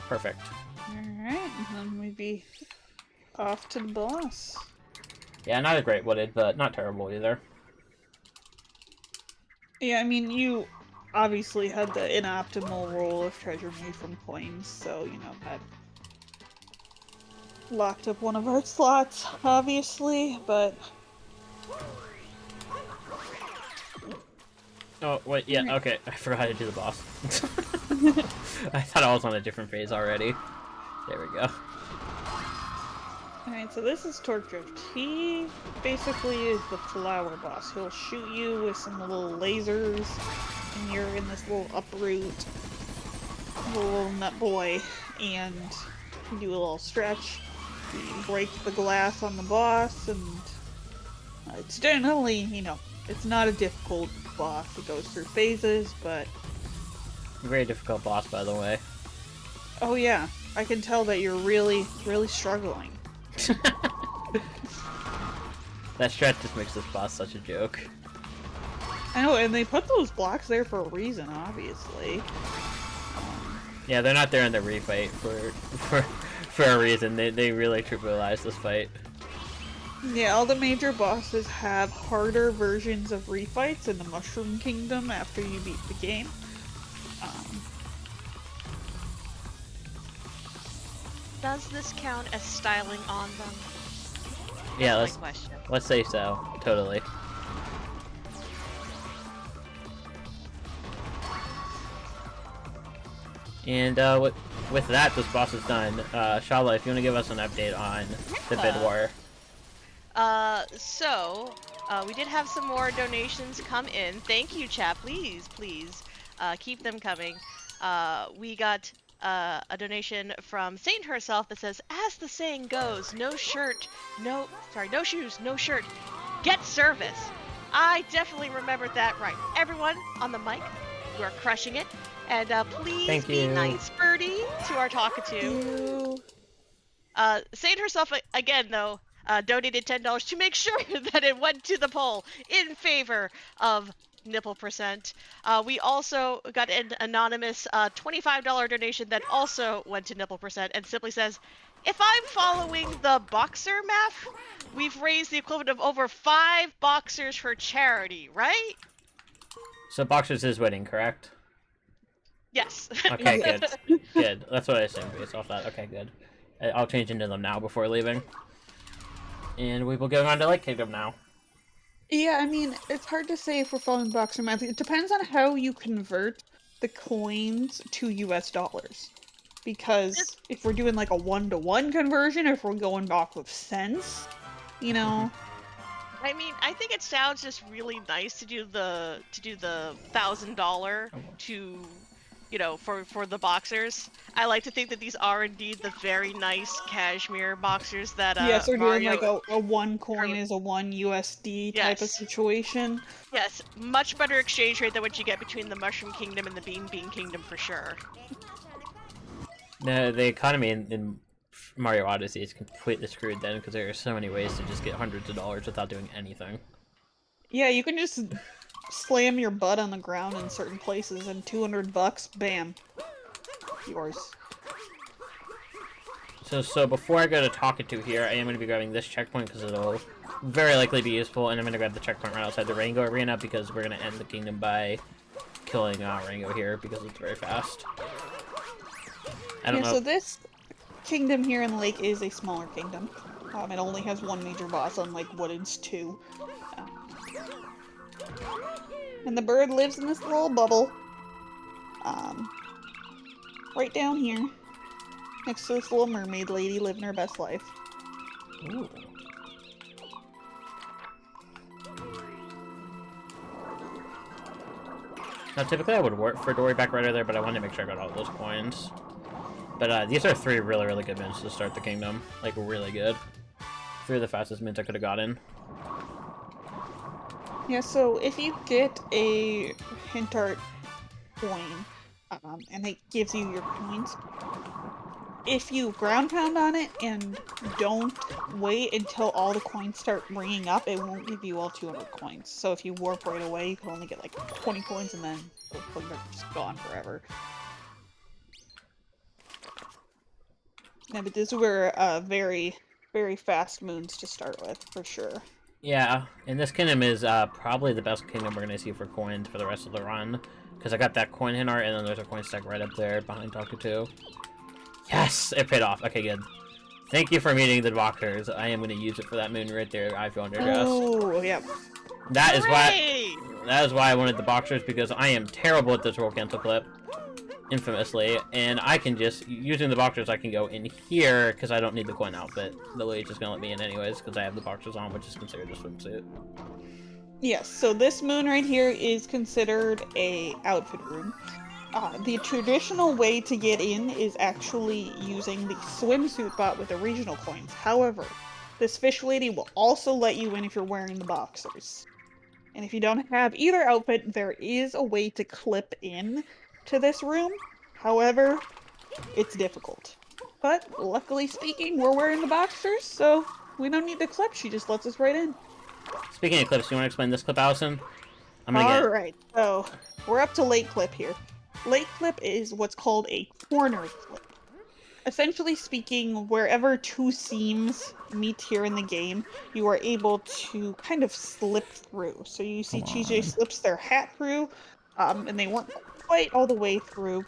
Perfect. Alright, and then we'd be off to the boss. Yeah, not a great wooded, but not terrible either. Yeah, I mean, you obviously had the inoptimal roll of treasure made from coins, so, you know, that locked up one of our slots, obviously, but... Oh, wait, yeah, okay. I forgot to do the boss. I thought I was on a different phase already. There we go. Alright, so this is Torque Drift. He basically is the flower boss. He'll shoot you with some little lasers, and you're in this little uproot, little nut boy, and you do a little stretch. You break the glass on the boss, and it's generally, you know, it's not a difficult boss. It goes through phases, but... Very difficult boss, by the way. Oh yeah, I can tell that you're really, really struggling. That stretch just makes this boss such a joke. I know, and they put those blocks there for a reason, obviously. Yeah, they're not there in the refight for a reason. They really trivialized this fight. Yeah, all the major bosses have harder versions of refights in the Mushroom Kingdom after you beat the game. Does this count as styling on them? Yeah, That's my question. let's say so. Totally. And with that, this boss is done. Shala, if you want to give us an update on the bid war. We did have some more donations come in. Thank you, chat. Please, keep them coming. We got a donation from Saint herself that says, as the saying goes, no shoes, no shirt, get service. I definitely remembered that right. Everyone on the mic, you are crushing it. And please Thank be you. nice, Birdie, to our Talkatoo. Saint herself, again, though, donated $10 to make sure that it went to the poll in favor of nipple percent. We also got an anonymous $25 donation that also went to nipple percent and simply says, if I'm following the boxer math, we've raised the equivalent of over 5 boxers for charity, right? So Boxers is winning, correct? Yes. Okay, good. Good. That's what I assumed based off that. Okay, good. I'll change into them now before leaving. And we will go on to Light Kingdom now. Yeah, I mean, it's hard to say if we're following boxer math. It depends on how you convert the coins to US dollars. Because if we're doing like a 1-to-1 conversion, if we're going off of cents, you know... I mean, I think it sounds just really nice to do the $1,000 to, you know, for the boxers. I like to think that these are indeed the very nice cashmere boxers that yes, we're doing like Mario... a 1 coin is a 1 USD type of situation. Yes, much better exchange rate than what you get between the Mushroom Kingdom and the Bean Kingdom for sure. No, the economy in Mario Odyssey is completely screwed then, because there are so many ways to just get hundreds of dollars without doing anything. Yeah, you can just slam your butt on the ground in certain places and $200, bam, yours. So before I go to Talkatoo here, I am going to be grabbing this checkpoint because it'll very likely be useful, and I'm going to grab the checkpoint right outside the Rango Arena because we're going to end the kingdom by killing Rango here because it's very fast. I don't know. So this kingdom here in the lake is a smaller kingdom. It only has 1 major boss, unlike Wooded's 2. And the bird lives in this little bubble. Right down here. Next to this little mermaid lady living her best life. Ooh. Now, typically I would work for Dory back right there, but I wanted to make sure I got all those coins. But these are 3 really, really good minutes to start the kingdom. Like, really good. 3 of the fastest moons I could have gotten. Yeah, so if you get a hint art coin, and it gives you your coins, if you ground pound on it and don't wait until all the coins start ringing up, it won't give you all 200 coins. So if you warp right away, you can only get like 20 coins and then those coins are just gone forever. Yeah, but these were very, very fast moons to start with, for sure. Yeah, and this kingdom is probably the best kingdom we're going to see for coins for the rest of the run. Because I got that coin hint art, and then there's a coin stack right up there behind Talkatoo. Yes! It paid off. Okay, good. Thank you for meeting the boxers. I am going to use it for that moon right there. I feel under dress. Oh, yeah. That is why I wanted the boxers, because I am terrible at this roll cancel clip. Infamously. And I can just, using the boxers, I can go in here, because I don't need the coin outfit. The lady's just going to let me in anyways, because I have the boxers on, which is considered a swimsuit. Yes, so this moon right here is considered a outfit room. The traditional way to get in is actually using the swimsuit bot with the regional coins. However, this fish lady will also let you in if you're wearing the boxers. And if you don't have either outfit, there is a way to clip in to this room. However, it's difficult. But luckily speaking, we're wearing the boxers, so we don't need to clip. She just lets us right in. Speaking of clips, you want to explain this clip, Allison? Alright, so we're up to late clip here. Late clip is what's called a corner clip. Essentially speaking, wherever 2 seams meet here in the game, you are able to kind of slip through. So you see CheeseJay slips their hat through, and they weren't quite all the way through.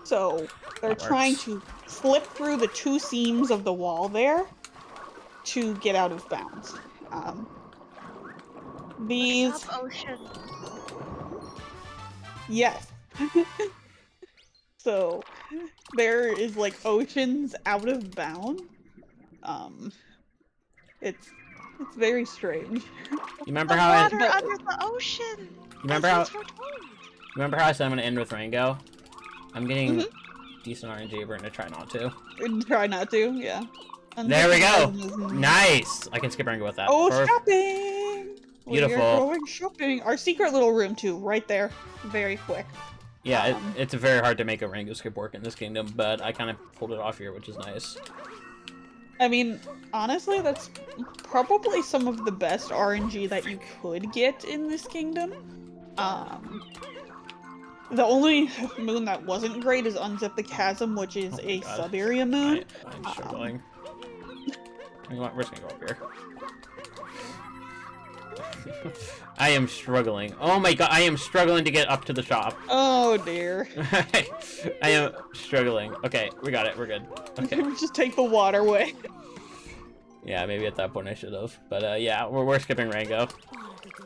So they're trying to slip through the 2 seams of the wall there to get out of bounds. These... Ocean. Yes. So, there is like oceans out of bounds. It's very strange. You remember how water under the ocean. Remember how I said I'm gonna end with Rango? I'm getting decent RNG. We're gonna try not to. Try not to, yeah. There we go. Nice. I can skip Rango with that. Oh, shopping! Beautiful. We're going shopping. Our secret little room too, right there. Very quick. Yeah, it's very hard to make a Rango skip work in this kingdom, but I kind of pulled it off here, which is nice. I mean, honestly, that's probably some of the best RNG that you could get in this kingdom. The only moon that wasn't great is Unzip the Chasm, which is a sub-area moon. I'm struggling. We're just gonna go up here. I am struggling. Oh my god, I am struggling to get up to the shop. Oh dear. I am struggling. Okay, we got it. We're good. Okay. Just take the waterway. Yeah, maybe at that point I should have. But yeah, we're skipping Rango.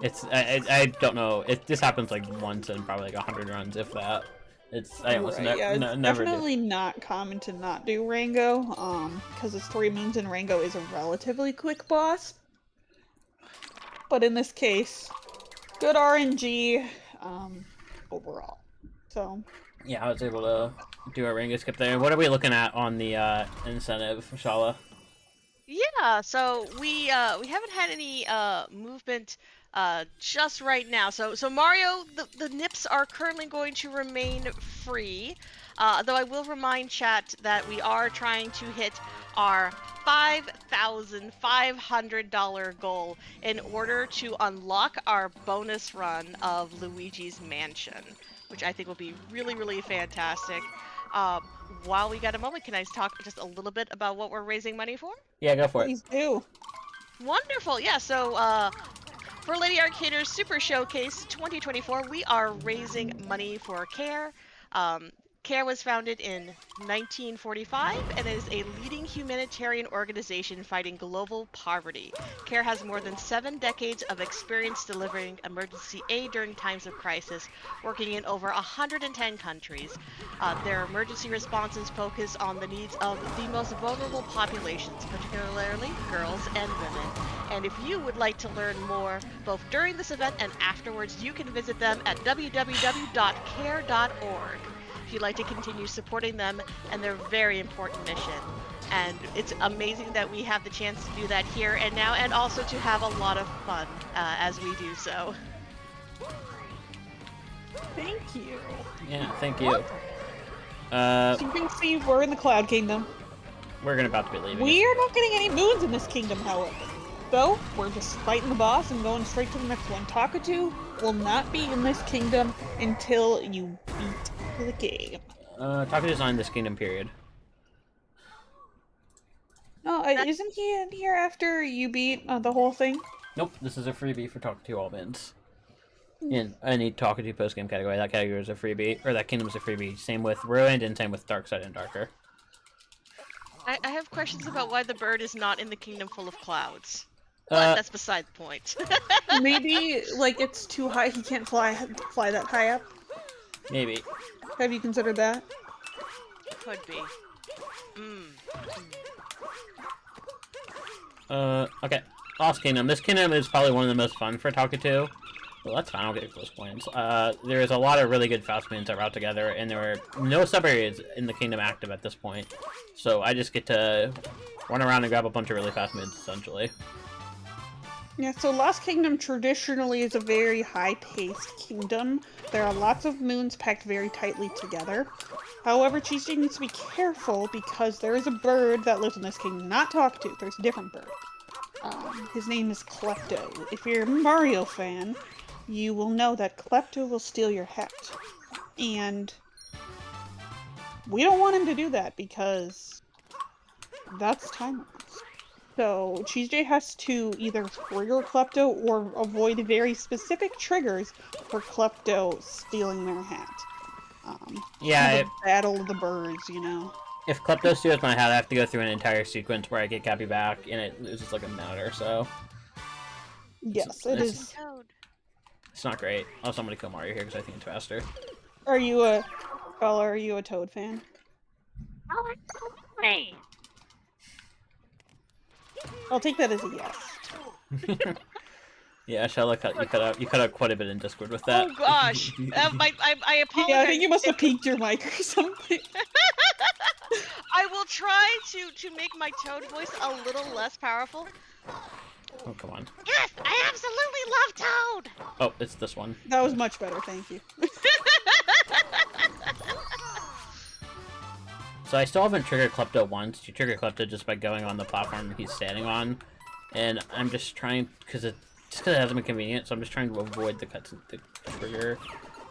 It's I don't know. This happens like once in probably like 100 runs, if that. It's definitely not common to not do Rango. Because it's 3 moons and Rango is a relatively quick boss. But in this case, good RNG overall. So yeah, I was able to do a Rango skip there. What are we looking at on the incentive, Shala? Yeah, so we haven't had any movement just right now. So Mario, the nips are currently going to remain free. Though I will remind chat that we are trying to hit our $5,500 goal in order to unlock our bonus run of Luigi's Mansion, which I think will be really, really fantastic. While we got a moment, can I talk just a little bit about what we're raising money for? Yeah, go for it. Please do. Wonderful. Yeah, so for Lady Arcader's Super Showcase 2024, we are raising money for CARE. CARE was founded in 1945 and is a leading humanitarian organization fighting global poverty. CARE has more than 7 decades of experience delivering emergency aid during times of crisis, working in over 110 countries. Their emergency responses focus on the needs of the most vulnerable populations, particularly girls and women. And if you would like to learn more, both during this event and afterwards, you can visit them at www.care.org. If you'd like to continue supporting them and their very important mission. And it's amazing that we have the chance to do that here and now, and also to have a lot of fun as we do so. Thank you. Yeah, thank you. So you can see we're in the Cloud Kingdom. We're about to be leaving. We're not getting any moons in this kingdom, however. So, we're just fighting the boss and going straight to the next one. Talkatoo will not be in this kingdom until you beat the game. Talkatoo's not in this kingdom, period. No, isn't he in here after you beat the whole thing? Nope, this is a freebie for Talkatoo all wins. In any Talkatoo post-game category, that category is a freebie, or that kingdom is a freebie. Same with Ruined, and same with Dark Side and Darker. I have questions about why the bird is not in the kingdom full of clouds. But that's beside the point. Maybe, like, it's too high, he can't fly that high up? Maybe. Have you considered that? Could be. Okay. Lost Kingdom. This kingdom is probably one of the most fun for Talkatoo. Well, that's fine, I'll get close points. There is a lot of really good fast moons that route together, and there are no sub-areas in the kingdom active at this point. So I just get to run around and grab a bunch of really fast moons, essentially. Yeah, so Lost Kingdom traditionally is a very high-paced kingdom. There are lots of moons packed very tightly together. However, CheeseJay needs to be careful because there is a bird that lives in this kingdom. Not Talkatoo, there's a different bird. His name is Klepto. If you're a Mario fan, you will know that Klepto will steal your hat. And we don't want him to do that because that's time lapse. So CheeseJay has to either trigger Klepto or avoid very specific triggers for Klepto stealing their hat. Yeah, battle of the birds, you know. If Klepto steals my hat, I have to go through an entire sequence where I get Cappy back, and it loses like a minute or so. Yes, it is. It's not great. Also, I'm gonna kill Mario here because I think it's faster. Are you a Toad fan? I'll take that as a yes. Yeah, Shala, you cut out quite a bit in Discord with that. Oh gosh, I apologize. Yeah, I think you must have peaked your mic or something. I will try to make my Toad voice a little less powerful. Oh, come on. Yes, I absolutely love Toad! Oh, it's this one. That was much better, thank you. So I still haven't triggered Klepto once. You trigger Klepto just by going on the platform he's standing on. And I'm just trying, because it hasn't been convenient, so I'm just trying to avoid the trigger.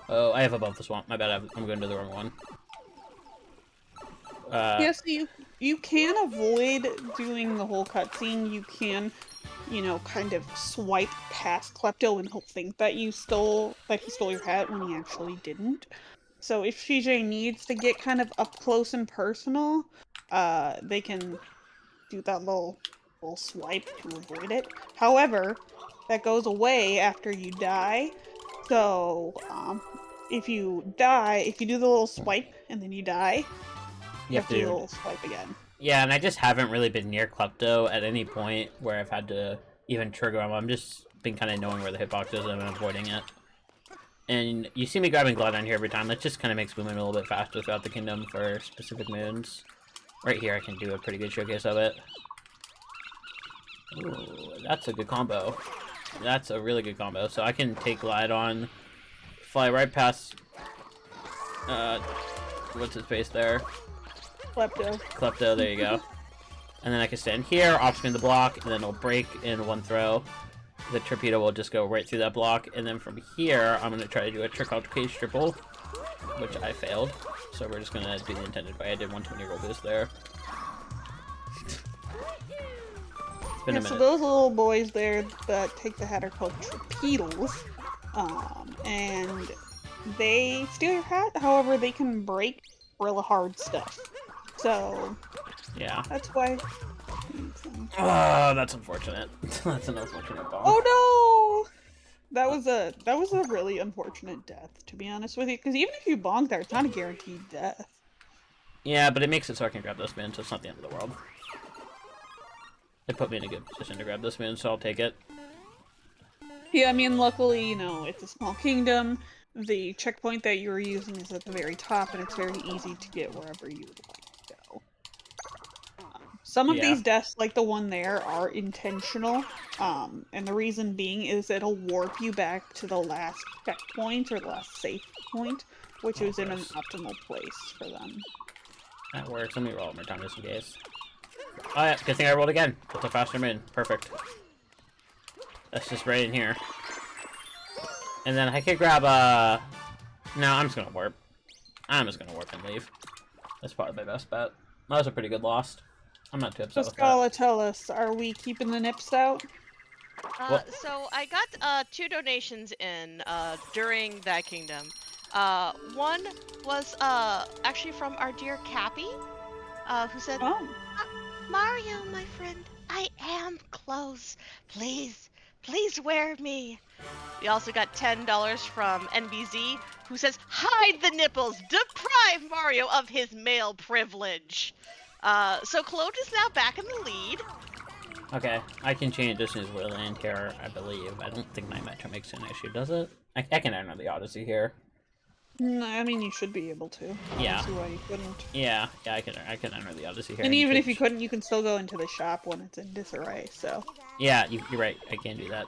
Oh, I have above the swamp. My bad, I'm going to the wrong one. Yes, you can avoid doing the whole cutscene. You can, you know, kind of swipe past Klepto and he'll think that he stole your hat when he actually didn't. So if CheeseJay needs to get kind of up close and personal, they can do that little swipe to avoid it. However, that goes away after you die. So if you do the little swipe and then you die, you have to do the little swipe again. Yeah, and I just haven't really been near Klepto at any point where I've had to even trigger him. I'm just been kind of knowing where the hitbox is and avoiding it. And you see me grabbing Glide here every time. That just kind of makes movement a little bit faster throughout the kingdom for specific moons. Right here, I can do a pretty good showcase of it. Ooh, that's a good combo. That's a really good combo. So I can take Glide on, fly right past, what's his face there? Klepto, there you go. And then I can stand here, off-spin the block, and then it'll break in one throw. The torpedo will just go right through that block, and then from here, I'm going to try to do a trick out case triple, which I failed. So we're just going to do the intended way. I did 120 roll boost there. It's been a minute. So those little boys there that take the hat are called torpedoes, and they steal your hat. However, they can break real hard stuff. So yeah, that's why. Oh, that's unfortunate. That's an unfortunate bomb. Oh no! That was a really unfortunate death, to be honest with you. Because even if you bonk there, it's not a guaranteed death. Yeah, but it makes it so I can grab this moon, so it's not the end of the world. It put me in a good position to grab this moon, so I'll take it. Yeah, I mean, luckily, you know, it's a small kingdom. The checkpoint that you were using is at the very top, and it's very easy to get wherever you would like to go. Some of Yeah. these deaths, like the one there, are intentional. And the reason being is it'll warp you back to the last checkpoint or the last safe point, which is in an gross. optimal place for them. That works. Let me roll one more time just in case. Oh yeah, good thing I rolled again. That's a faster min. Perfect. That's just right in here. And then I could grab no, I'm just gonna warp. I'm just gonna warp and leave. That's probably my best bet. That was a pretty good loss. I'm not too upset So with that. Scala, tell us, are we keeping the nips out? So I got 2 donations in during that kingdom. One was actually from our dear Cappy, who said, Oh. Mario, my friend, I am close. Please, please wear me. We also got $10 from NBZ, who says, hide the nipples, deprive Mario of his male privilege. So Claude is now back in the lead. Okay, I can change as soon as we land here, I believe. I don't think my metro makes an issue, does it? I can enter the Odyssey here. No, I mean, you should be able to. I Yeah. don't see why you couldn't. Yeah, I can enter the Odyssey here. And even if you couldn't, you can still go into the shop when it's in disarray, so. Yeah, you're right. I can do that.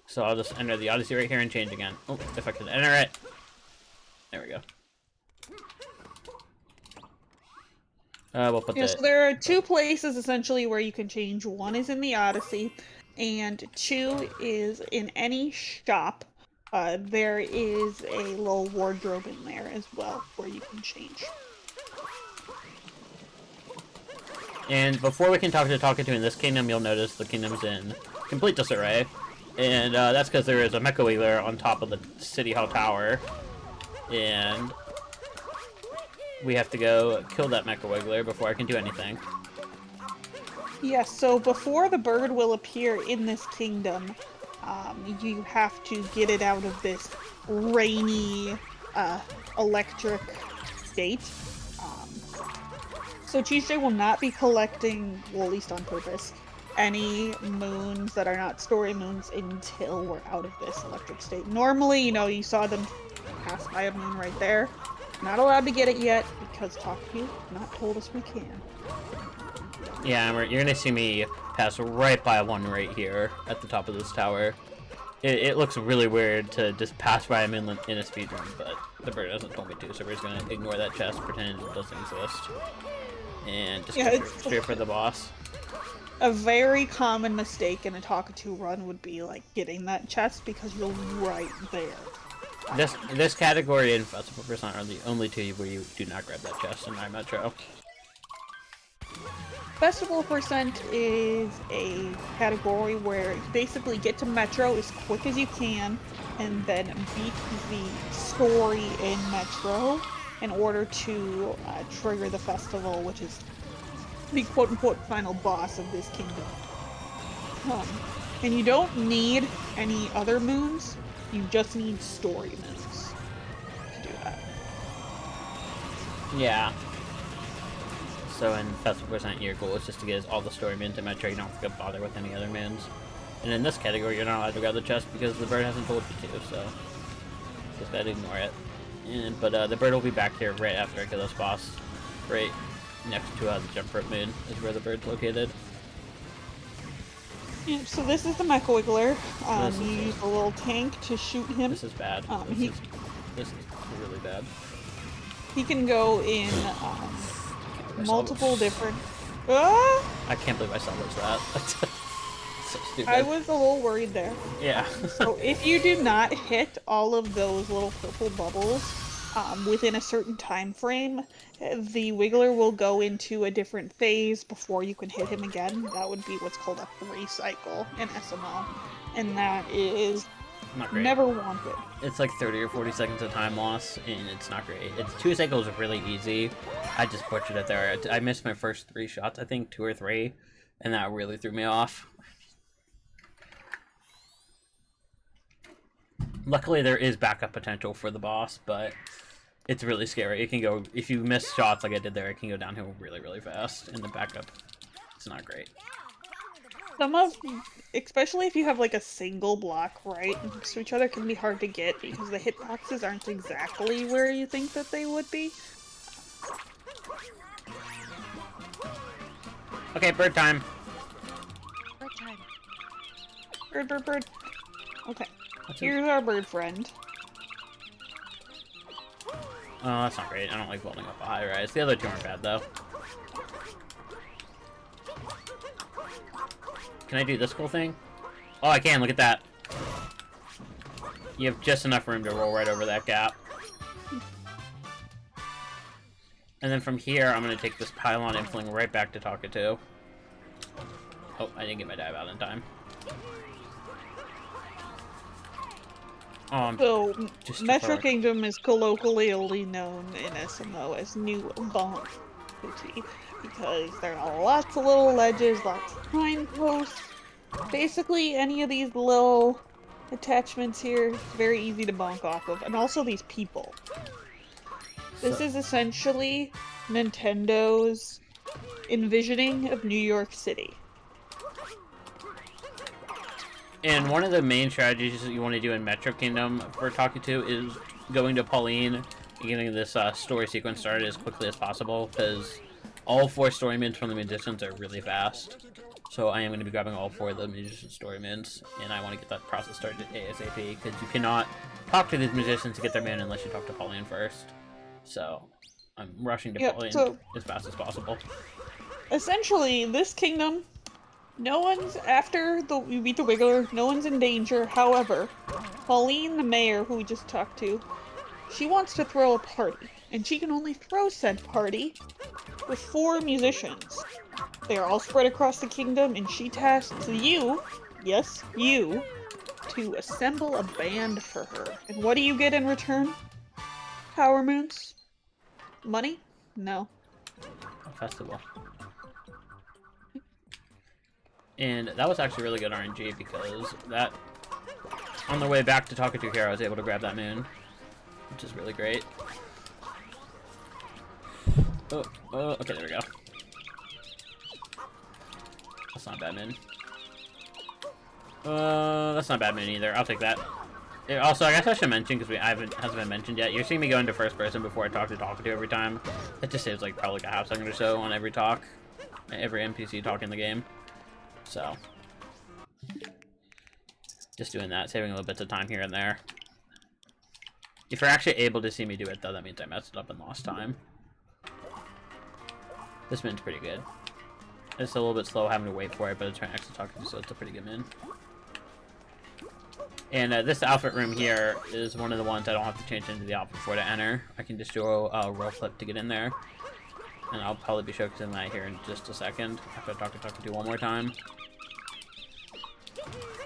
So I'll just enter the Odyssey right here and change again. Oh, if I can enter it. There we go. We'll put Yeah, so there are 2 places essentially where you can change. One is in the Odyssey, and 2 is in any shop. There is a little wardrobe in there as well where you can change. And before we can talk to Talkatoo in this kingdom, you'll notice the kingdom's in complete disarray. And that's because there is a Mecha Wheeler on top of the City Hall Tower. And we have to go kill that Mecha Wiggler before I can do anything. Yes, so before the bird will appear in this kingdom, you have to get it out of this rainy, electric state. So CheeseJay will not be collecting, well, at least on purpose, any moons that are not story moons until we're out of this electric state. Normally, you saw them pass by a moon right there. Not allowed to get it yet because Talkatoo not told us we can. Yeah, you're gonna see me pass right by one right here at the top of this tower. It looks really weird to just pass by him in a speedrun, but the bird hasn't told me to, so we're just gonna ignore that chest, pretend it doesn't exist, and just go straight for the boss. A very common mistake in a Talkatoo run would be like getting that chest because you're right there. This category and Festival Percent are the only 2 where you do not grab that chest in my metro. Festival Percent is a category where you basically get to Metro as quick as you can and then beat the story in Metro in order to trigger the festival, which is the quote-unquote final boss of this kingdom. And you don't need any other moons, you just need story moons to do that. Yeah. So in Festival Percent, your goal is just to get all the story moons in Metro. You don't have to bother with any other moons. And in this category, you're not allowed to grab the chest because the bird hasn't told you to, so just gotta ignore it. But the bird will be back here right after I kill this boss. Right next to the jump rope moon is where the bird's located. Yeah, so this is the Mecha Wiggler. You use a little tank to shoot him. This is bad. This is really bad. He can go in multiple different... I can't believe I salvaged that. So stupid. I was a little worried there. Yeah. So if you do not hit all of those little purple bubbles within a certain time frame, the Wiggler will go into a different phase before you can hit him again. That would be what's called a recycle in SML. And that is not great. Never wanted. It's like 30 or 40 seconds of time loss, and it's not great. It's 2 cycles are really easy. I just butchered it there. I missed my first 3 shots, I think 2 or 3, and that really threw me off. Luckily, there is backup potential for the boss, but it's really scary. It can go, if you miss shots like I did there, it can go downhill really, really fast, and the backup, it's not great. Some of, especially if you have like a single block right next to each other, can be hard to get because the hitboxes aren't exactly where you think that they would be. Okay, bird time. Bird time. Bird, bird, bird. Okay. What's Here's our bird friend. Oh, that's not great. I don't like building up a high rise. The other two aren't bad, though. Can I do this cool thing? Oh, I can. Look at that. You have just enough room to roll right over that gap. And then from here, I'm going to take this pylon and fling right back to Talkatoo. Oh, I didn't get my dive out in time. So, just Metro Kingdom is colloquially known in SMO as New Bonk City because there are lots of little ledges, lots of signposts. Basically, any of these little attachments here, it's very easy to bonk off of. And also these people. This is essentially Nintendo's envisioning of New York City. And one of the main strategies that you want to do in Metro Kingdom for Talkatoo is going to Pauline and getting this story sequence started as quickly as possible, because all 4 story mints from the Magicians are really fast. So I am going to be grabbing all 4 of the Magician story mints, and I want to get that process started ASAP, because you cannot talk to these Magicians to get their min unless you talk to Pauline first. So I'm rushing to Pauline as fast as possible. Essentially, this kingdom, no one's, after you beat the Wiggler, no one's in danger. However, Pauline, the mayor, who we just talked to, she wants to throw a party, and she can only throw said party with 4 musicians. They are all spread across the kingdom, and she tasks you, yes, you, to assemble a band for her. And what do you get in return? Power moons? Money? No. A festival. And that was actually really good RNG, because that, on the way back to Talkatoo here, I was able to grab that moon, which is really great. Oh, okay, there we go. That's not a bad min. That's not a bad min either. I'll take that. Also, I guess I should mention, because hasn't been mentioned yet, you're seeing me go into first person before I talk to Talkatoo every time. That just saves like probably like a half second or so on every talk, every NPC talk in the game. So, just doing that, saving a little bits of time here and there. If you're actually able to see me do it, though, that means I messed it up and lost time. This min's pretty good. It's a little bit slow having to wait for it, but it's right next to Talkatoo, so it's a pretty good min. And this outfit room here is one of the ones I don't have to change into the outfit for to enter. I can just do a roll flip to get in there. And I'll probably be showcasing that here in just a second, after I talk to Talkatoo one more time.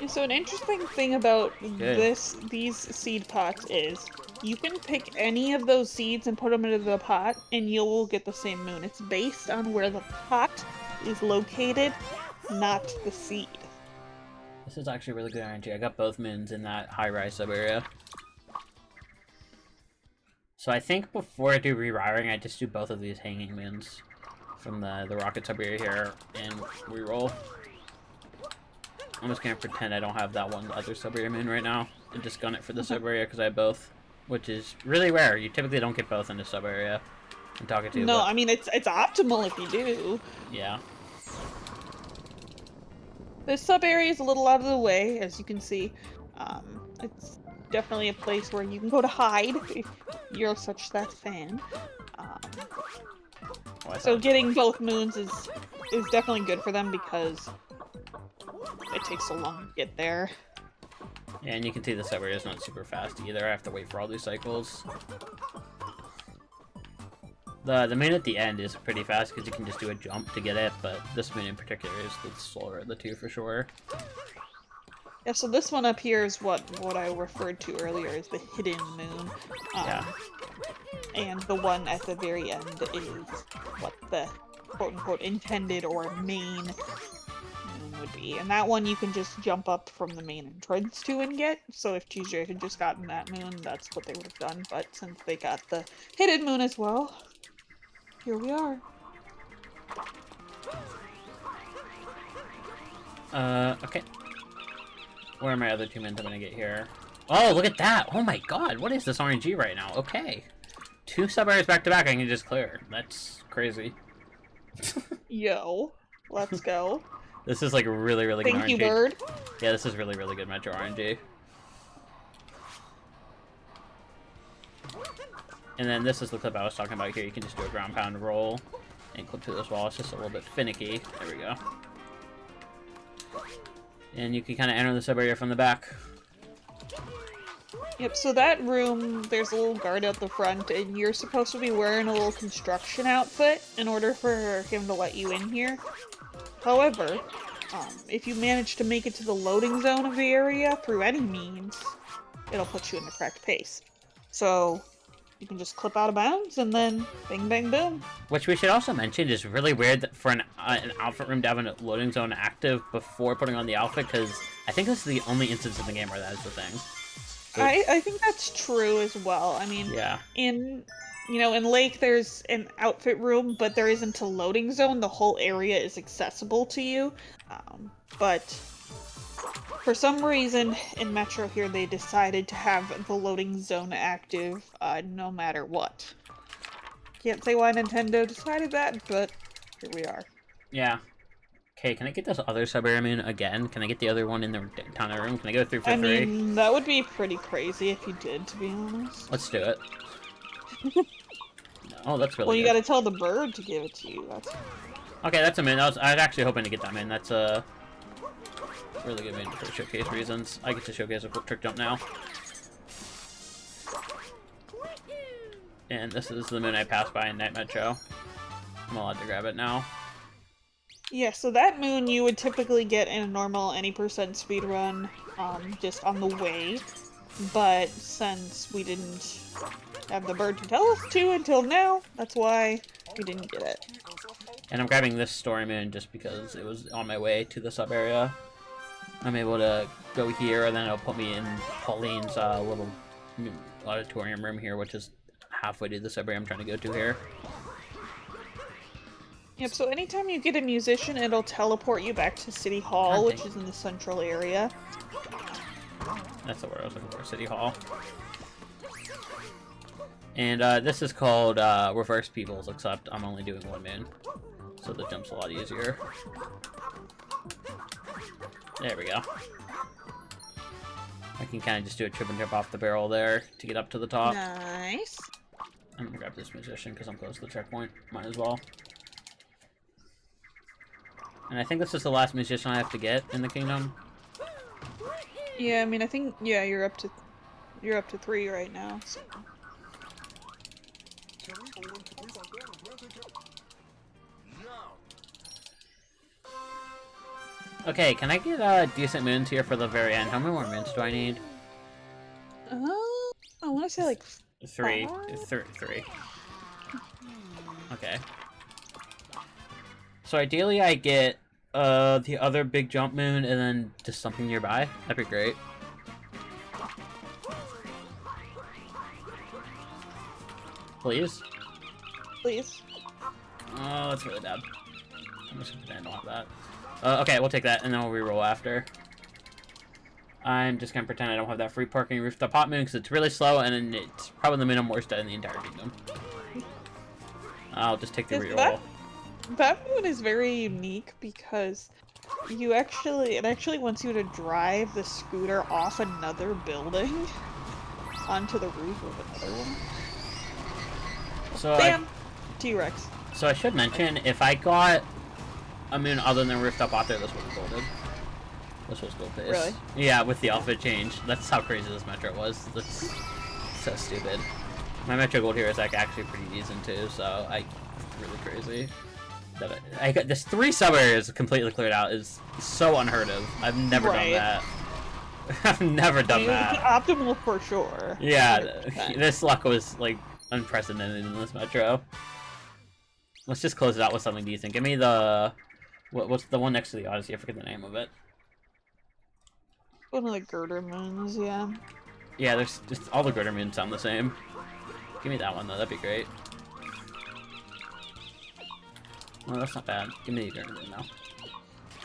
So an interesting thing about these seed pots is you can pick any of those seeds and put them into the pot, and you will get the same moon. It's based on where the pot is located, not the seed. This is actually really good RNG. I got both moons in that high-rise sub-area. So I think before I do rewiring, I just do both of these hanging moons from the rocket sub-area here and reroll. I'm just gonna pretend I don't have that one other sub-area moon right now and just gun it for the sub-area because I have both, which is really rare. You typically don't get both in the sub-area in Talkatoo. No, I mean, it's optimal if you do. Yeah. This sub-area is a little out of the way, as you can see. It's definitely a place where you can go to hide if you're such that fan. So getting both moons is definitely good for them because it takes so long to get there. Yeah, and you can see the sub-area is not super fast either. I have to wait for all these cycles. The main at the end is pretty fast because you can just do a jump to get it, but this main in particular is the slower of the two for sure. Yeah, so this one up here is what I referred to earlier as the hidden moon. Yeah. And the one at the very end is what the quote-unquote intended or main moon would be. And that one you can just jump up from the main entrance to and get. So if CheeseJay had just gotten that moon, that's what they would have done. But since they got the hidden moon as well, here we are. Okay. Where are my other two mints I'm gonna get here? Oh, look at that! Oh my god, what is this RNG right now? Okay. 2 sub-areas back to back I can just clear. That's crazy. Yo. Let's go. This is like really, really good RNG. Thank you, bird. Yeah, this is really, really good Metro RNG. And then this is the clip I was talking about here. You can just do a ground pound roll and clip through this wall. It's just a little bit finicky. There we go. And you can kind of enter the sub area from the back. Yep, so that room, there's a little guard out the front, and you're supposed to be wearing a little construction outfit in order for him to let you in here. However, if you manage to make it to the loading zone of the area through any means, it'll put you in the correct pace. So, you can just clip out of bounds, and then bing, bang, boom. Which we should also mention is really weird that for an outfit room to have a loading zone active before putting on the outfit, because I think this is the only instance in the game where that is the thing. So, I think that's true as well. I mean, yeah. in Lake there's an outfit room, but there isn't a loading zone. The whole area is accessible to you. But for some reason in Metro here, they decided to have the loading zone active no matter what. Can't say why Nintendo decided that, but here we are. Yeah. Okay, can I get this other sub-area moon again? Can I get the other one in the tunnel room? Can I go through for 3? I mean, that would be pretty crazy if you did, to be honest. Let's do it. Oh, that's really Well, you good. gotta tell the bird to give it to you. That's... Okay, that's a moon. I was actually hoping to get that moon. That's a really good moon for showcase reasons. I get to showcase a quick trick jump now. And this is the moon I passed by in Night Metro. I'm allowed to grab it now. Yeah, so that moon you would typically get in a normal any percent speed run, just on the way. But since we didn't have the bird to tell us to until now, that's why we didn't get it. And I'm grabbing this story moon just because it was on my way to the sub area. I'm able to go here, and then it'll put me in Pauline's little auditorium room here, which is halfway to the sub area I'm trying to go to here. Yep, so anytime you get a musician, it'll teleport you back to City Hall, which is in the central area. That's the word I was looking for, City Hall. And this is called Reverse Peoples, except I'm only doing one moon. So the jump's a lot easier. There we go. I can kind of just do a trip and jump off the barrel there to get up to the top. Nice. I'm gonna grab this musician because I'm close to the checkpoint. Might as well. And I think this is the last musician I have to get in the kingdom. Yeah, I mean, I think, yeah, you're up to 3 right now, so... Okay, can I get decent moons here for the very end? How many more moons do I need? I want to say, like, 3. 5? 3. Okay. So ideally I get the other big jump moon and then just something nearby. That'd be great. Please? Please. Oh, that's really bad. I'm just gonna pretend I don't want that. Okay, we'll take that and then we'll reroll after. I'm just gonna pretend I don't have that free parking rooftop hot moon because it's really slow and it's probably the minimum worst in the entire kingdom. I'll just take the reroll. That moon is very unique because it actually wants you to drive the scooter off another building onto the roof of another one. So Bam! T-Rex. So I should mention, if I got a moon other than rooftop out there, this would have golded. This was gold pace. Really? Yeah, with the outfit change. That's how crazy this Metro was. That's so stupid. My Metro gold here is like actually pretty decent too, so it's really crazy. That I got this 3 sub areas completely cleared out is so unheard of. I've never done that. I've never done that. Optimal for sure. Yeah, 100%. this luck was like unprecedented in this Metro. Let's just close it out with something decent. Give me the what's the one next to the Odyssey? I forget the name of it. One of the girder moons, yeah. Yeah, there's just all the girder moons sound the same. Give me that one though. That'd be great. No, that's not bad. Give me the girder moon now.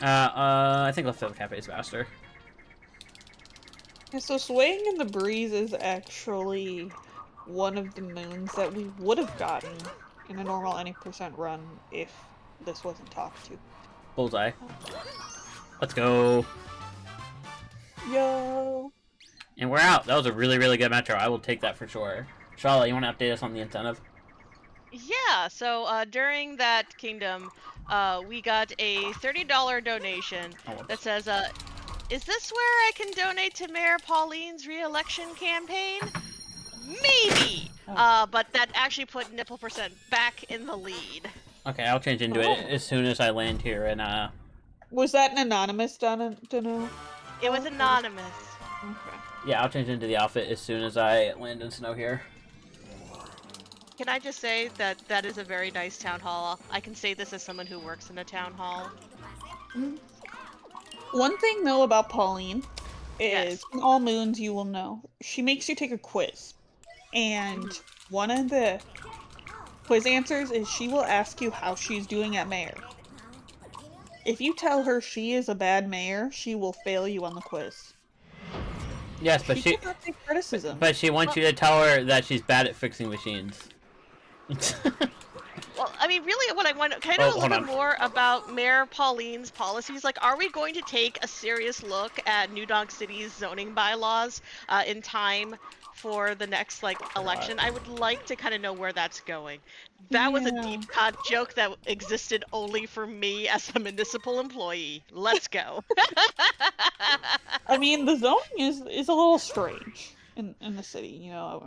I think let's throw the cafes faster. Yeah, so swaying in the breeze is actually one of the moons that we would have gotten in a normal any percent run if this wasn't Talkatoo. Bullseye. Let's go. Yo. And we're out. That was a really, really good metro. I will take that for sure. Charlotte, you want to update us on the incentive? Yeah, so during that kingdom, we got a $30 donation that says, is this where I can donate to Mayor Pauline's re-election campaign? Maybe! But that actually put Nipple Percent back in the lead. Okay, I'll change into it as soon as I land here and Was that an anonymous dono? It was anonymous. Okay. yeah, I'll change into the outfit as soon as I land in snow here. Can I just say that that is a very nice town hall? I can say this as someone who works in a town hall. One thing though about Pauline is Yes. in all moons you will know she makes you take a quiz, and one of the quiz answers is she will ask you how she's doing at mayor. If you tell her she is a bad mayor, she will fail you on the quiz. Yes, but she cannot take criticism. but she wants you to tell her that she's bad at fixing machines. Well, I mean, really, what I want to know a little bit on. more about Mayor Pauline's policies. Like, are we going to take a serious look at New Donk City's zoning bylaws in time for the next election? I would like to kind of know where that's going. That was a deep cut joke that existed only for me as a municipal employee. Let's go. I mean, the zoning is a little strange in the city. You know,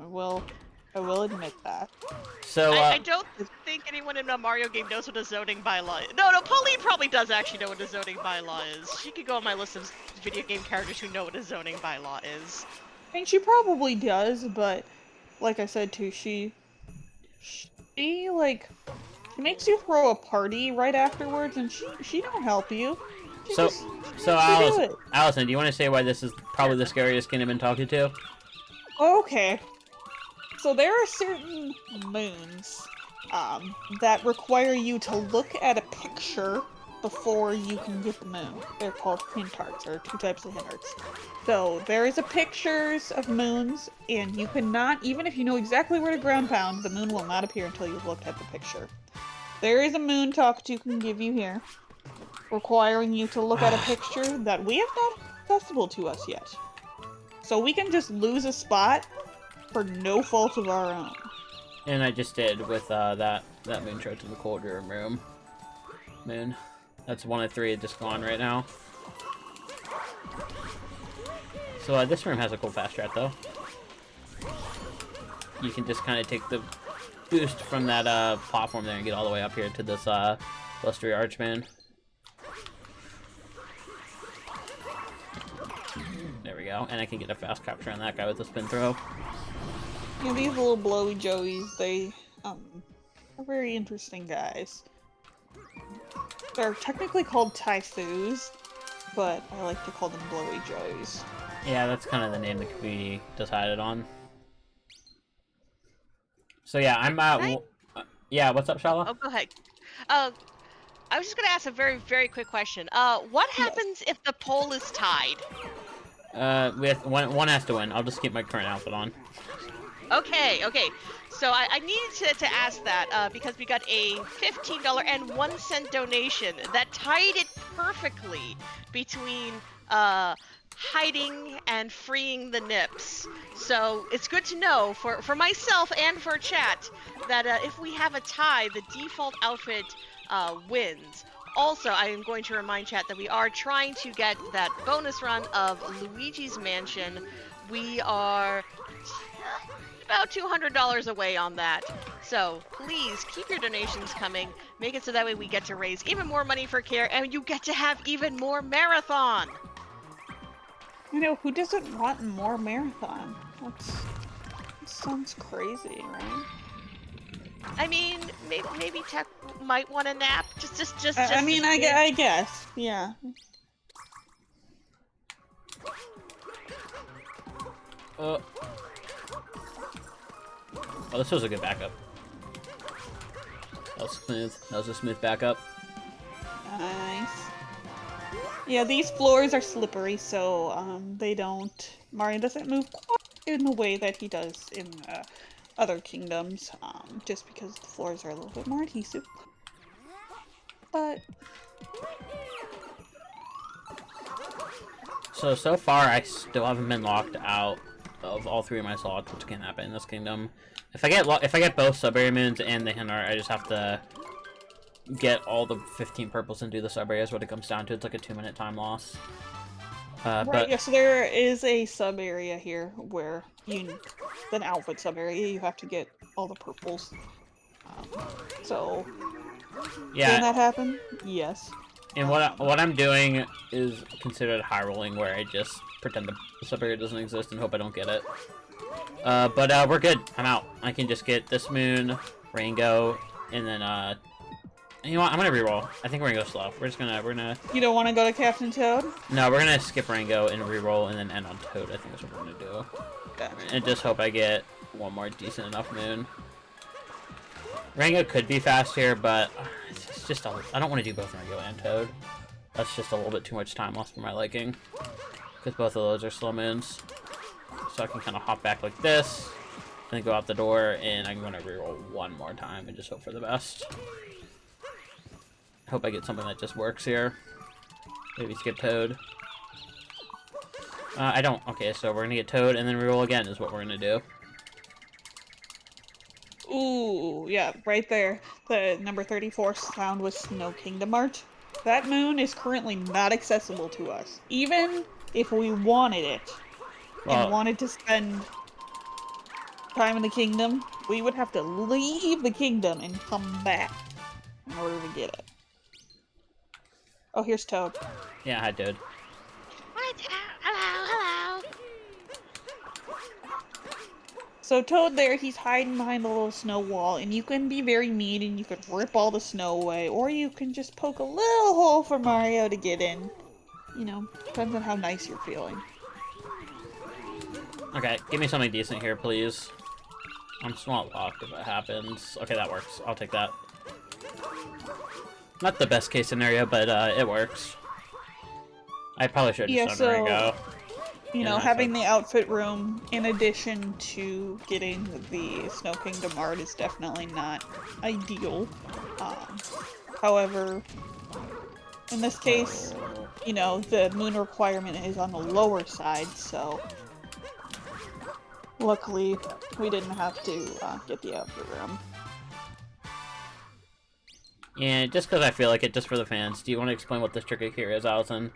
I will admit that. So I don't think anyone in a Mario game knows what a zoning bylaw is. No, Pauline probably does actually know what a zoning bylaw is. She could go on my list of video game characters who know what a zoning bylaw is. I mean, she probably does, but like I said too, she makes you throw a party right afterwards, and she don't help you. So Allison, do you want to say why this is probably the scariest kingdom in Talkatoo? Okay. So there are certain moons that require you to look at a picture before you can get the moon. They're called hint hearts. There are two types of hint hearts. So there is a pictures of moons, and you cannot, even if you know exactly where to ground pound, the moon will not appear until you've looked at the picture. There is a moon Talkatoo can give you here, requiring you to look at a picture that we have not accessible to us yet. So we can just lose a spot for no fault of our own. And I just did with that moon trip to the cold room. Moon. That's one of three just gone right now. So this room has a cool fast strat though. You can just kind of take the boost from that platform there and get all the way up here to this blustery archman. There we go, and I can get a fast capture on that guy with a spin throw. Yeah, these little blowy joeys, they are very interesting guys. They're technically called Typhus, but I like to call them blowy joeys. Yeah, that's kind of the name the community decided on. So yeah, I'm yeah, what's up, Shala? Oh, go ahead. I was just gonna ask a very, very quick question. What happens if the poll is tied? With one has to win. I'll just keep my current outfit on. Okay. So I needed to ask that because we got a $15.01 donation that tied it perfectly between hiding and freeing the nips. So it's good to know for myself and for chat that if we have a tie, the default outfit wins. Also, I am going to remind chat that we are trying to get that bonus run of Luigi's Mansion. We are about $200 away on that. So please keep your donations coming. Make it so that way we get to raise even more money for care and you get to have even more marathon. You know, who doesn't want more marathon? That sounds crazy, right? I mean, maybe Tech might want a nap. Just. I mean, I guess, yeah. Oh, this was a good backup. That was smooth. That was a smooth backup. Nice. Yeah, these floors are slippery, so they don't. Mario doesn't move quite in the way that he does in other kingdoms, just because the floors are a little bit more adhesive. But So far, I still haven't been locked out of all 3 of my slots, which can happen in this kingdom. If I get both sub-area moons and the hint art, I just have to get all the 15 purples and do the sub-area is what it comes down to. It's like a 2-minute time loss. Right, But yeah, so there is a sub-area here where an outfit sub-area, you have to get all the purples. So, yeah, can that happen? Yes. and what I'm doing is considered high rolling, where I just pretend the sub-area doesn't exist and hope I don't get it. But we're good. I'm out. I can just get this moon, Rango, and then you know what? I'm gonna reroll. I think we're gonna go slow. We're gonna. You don't want to go to Captain Toad? No, we're gonna skip Rango and reroll, and then end on Toad. I think is what we're gonna do. Gotcha. And just hope I get one more decent enough moon. Rango could be fast here, but it's just I don't want to do both Rango and Toad. That's just a little bit too much time lost for my liking. Because both of those are slow moons. So I can kind of hop back like this, and then go out the door, and I'm going to reroll one more time and just hope for the best. Hope I get something that just works here. Maybe skip Toad. I don't. Okay, so we're going to get Toad, and then reroll again is what we're going to do. Ooh, yeah, right there. The number 34 sound was Snow Kingdom art. That moon is currently not accessible to us. Even if we wanted it, and wanted to spend time in the kingdom, we would have to leave the kingdom and come back in order to get it. Oh, here's Toad. Yeah, hi, Toad. What? Hello. So Toad there, he's hiding behind the little snow wall, and you can be very mean and you can rip all the snow away, or you can just poke a little hole for Mario to get in. You know, depends on how nice you're feeling. Okay, give me something decent here, please. I'm small locked if it happens. Okay, that works. I'll take that. Not the best case scenario, but it works. I probably should have just done Rango. You know, having the outfit room in addition to getting the Snow Kingdom art is definitely not ideal. However, in this case, you know, the moon requirement is on the lower side, so luckily we didn't have to get the outfit room. Yeah, just because I feel like it, just for the fans. Do you want to explain what this trick here is, Allison?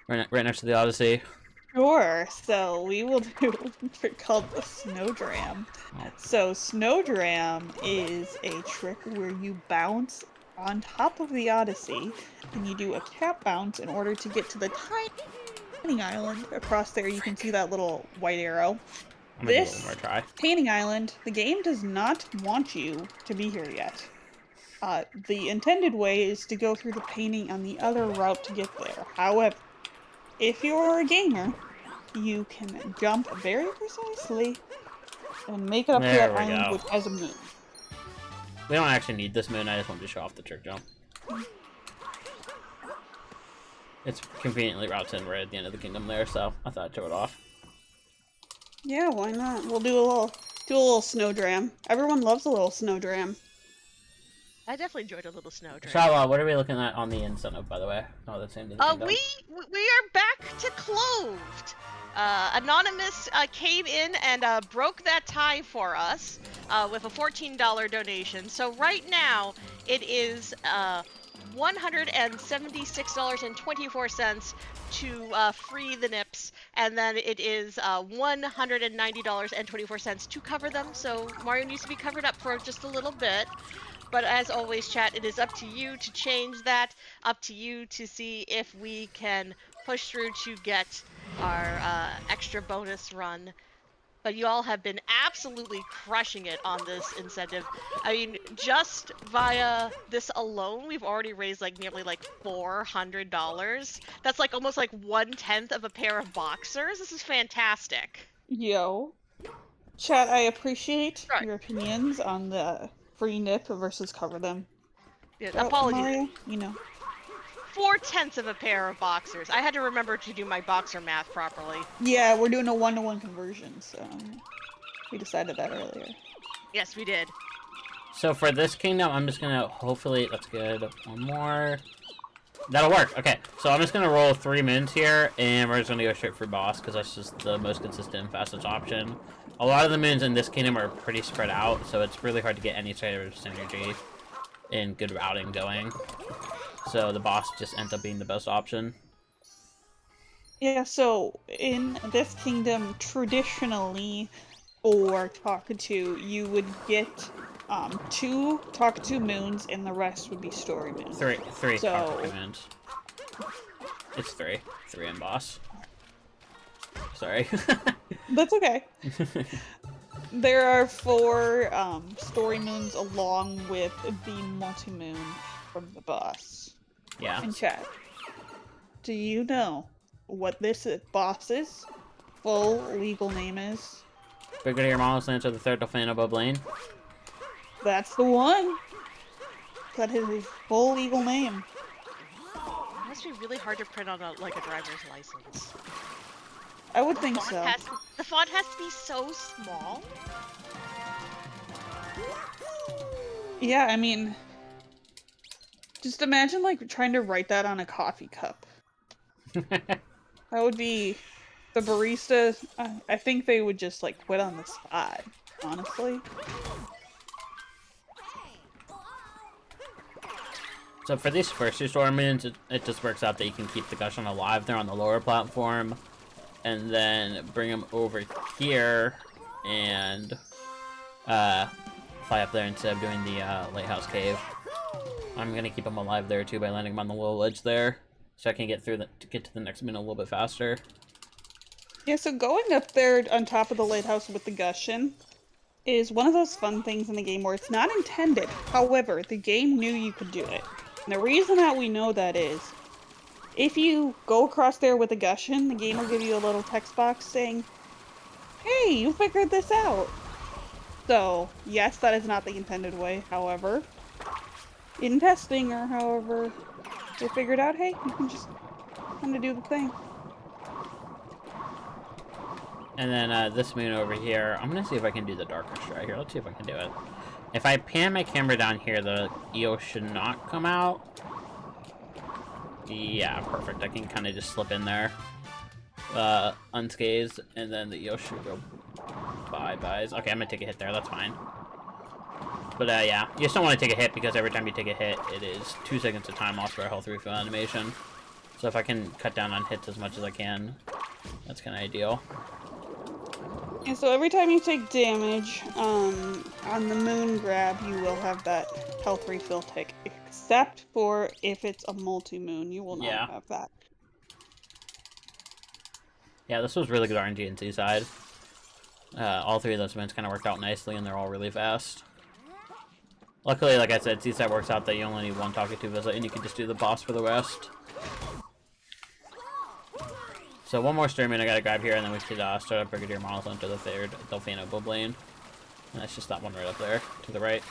Right next to the Odyssey. Sure, so we will do a trick called the Snowdram. So Snowdram is a trick where you bounce on top of the Odyssey, and you do a cap bounce in order to get to the tiny island across there. You can see that little white arrow. I'm gonna give it one more try. Painting Island, the game does not want you to be here yet. The intended way is to go through the painting on the other route to get there. However, if you're a gamer, you can jump very precisely and make it up to that island, which has a moon. We don't actually need this moon, I just wanted to show off the trick jump. It's conveniently routes in right at the end of the kingdom there, so I thought I'd show it off. Yeah, why not? We'll do a little snowdram. Everyone loves a little snowdram. I definitely enjoyed a little snow dream. Shala, what are we looking at on the incentive, by the way? Oh, that's the end of the kingdom. We are back to clothed. Anonymous came in and broke that tie for us with a $14 donation. So right now it is $176.24 to free the nips, and then it is $190.24 to cover them. So Mario needs to be covered up for just a little bit. But as always, chat, it is up to you to change that, up to you to see if we can push through to get our extra bonus run. But you all have been absolutely crushing it on this incentive. I mean, just via this alone, we've already raised like nearly like $400. That's like almost like 1/10 of a pair of boxers. This is fantastic. Yo. Chat, I appreciate your opinions on the free nip versus cover them. Yeah, apologies. Mario, you know. 4/10 of a pair of boxers. I had to remember to do my boxer math properly. Yeah, we're doing a 1-to-1 conversion, so we decided that earlier. Yes, we did. So for this kingdom, I'm just gonna hopefully, that's good, one more. That'll work. Okay, so I'm just gonna roll 3 moons here, and we're just gonna go straight for boss because that's just the most consistent and fastest option. A lot of the moons in this kingdom are pretty spread out, so it's really hard to get any sort of synergy and good routing going. So the boss just ends up being the best option. Yeah, so in this kingdom, traditionally, for Talkatoo, you would get 2 Talkatoo moons, and the rest would be story moons. Three So Talkatoo moons. It's 3 in boss. Sorry. that's okay. There are 4 story moons along with the multi-moon from the boss. Yeah. In chat, do you know what this boss's full legal name is? Brigadier Miles Lancer the Third Dolphino Boblaine. That's the one. That is his full legal name. It must be really hard to print on a driver's license. I would think so. The font has to be so small. Yeah, I mean, just imagine like trying to write that on a coffee cup. That would be the barista. I think they would just like quit on the spot, honestly. So for these first 2 story moons, it just works out that you can keep the Gushon alive there on the lower platform, and then bring them over here and fly up there instead of doing the lighthouse cave. I'm gonna keep them alive there too by landing them on the little ledge there, so I can get to the next moon a little bit faster. Yeah, so going up there on top of the lighthouse with the Gushon is one of those fun things in the game where it's not intended. However, the game knew you could do it. And the reason that we know that is, if you go across there with a Gushon, the game will give you a little text box saying, "Hey, you figured this out." So, yes, that is not the intended way. However, in testing or however, they figured out, hey, you can just kind of do the thing. And then this moon over here, I'm gonna see if I can do the darker strike here. Let's see if I can do it. If I pan my camera down here, the EO should not come out. Yeah, perfect. I can kind of just slip in there, unscathed, and then the EO should go bye-byes. Okay, I'm gonna take a hit there. That's fine. But yeah, you just don't want to take a hit because every time you take a hit, it is 2 seconds of time lost for a health refill animation. So if I can cut down on hits as much as I can, that's kind of ideal. And so every time you take damage on the moon grab, you will have that health refill tick. Except for if it's a multi-moon, you will not have that. Yeah, this was really good RNG in Seaside. All 3 of those events kind of worked out nicely, and they're all really fast. Luckily, like I said, Seaside works out that you only need 1 Talkatoo visit, and you can just do the boss for the rest. So 1 more streaming I gotta grab here, and then we should start up Brigadier Miles onto the 3rd Dolphino Boblaine. And that's just that one right up there, to the right.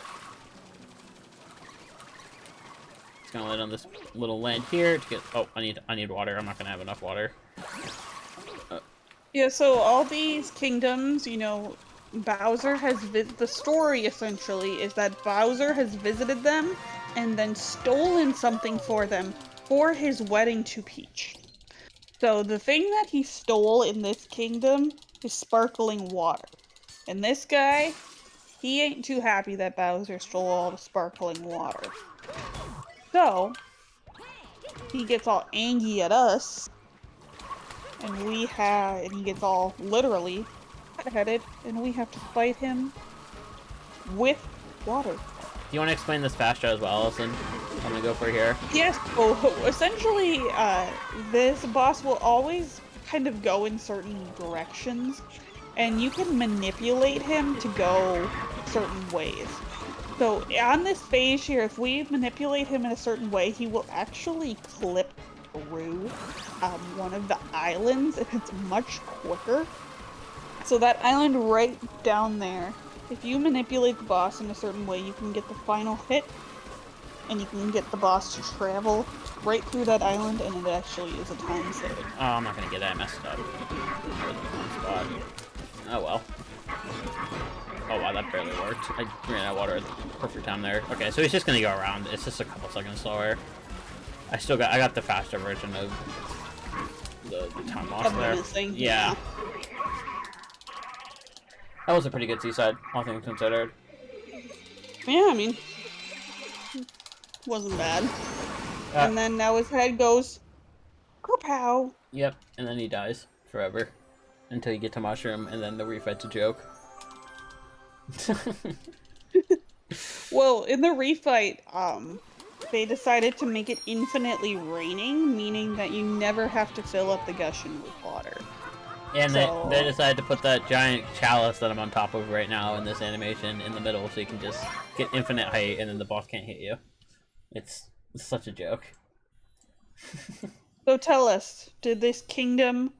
It's gonna land on this little land here to get... Oh, I need water. I'm not gonna have enough water. Yeah, so all these kingdoms, you know, Bowser has... The story, essentially, is that Bowser has visited them and then stolen something for them for his wedding to Peach. So the thing that he stole in this kingdom is sparkling water. And this guy, he ain't too happy that Bowser stole all the sparkling water. So, he gets all angry at us. And he gets all literally hot-headed, and we have to fight him with water. Do you want to explain this faster as well, Allison? I'm gonna go for here. Yes, so essentially, this boss will always kind of go in certain directions, and you can manipulate him to go certain ways. So on this phase here, if we manipulate him in a certain way, he will actually clip through one of the islands, and it's much quicker. So that island right down there, if you manipulate the boss in a certain way, you can get the final hit, and you can get the boss to travel right through that island, and it actually is a time save. Oh, I'm not gonna get that. I messed up. Spot. Oh well. Oh wow, that barely worked. I ran out of water at the perfect time there. Okay, so he's just gonna go around. It's just a couple seconds slower. I got the faster version of the time lost there. Thing, yeah. That was a pretty good seaside, all things considered. Yeah, I mean, wasn't bad. And then now his head goes, kerpow. Yep, and then he dies forever until you get to Mushroom, and then the refight's a joke. Well, in the refight, they decided to make it infinitely raining, meaning that you never have to fill up the Gushin with water. And they decided to put that giant chalice that I'm on top of right now in this animation in the middle, so you can just get infinite height, and then the boss can't hit you. It's such a joke. So tell us, did this kingdom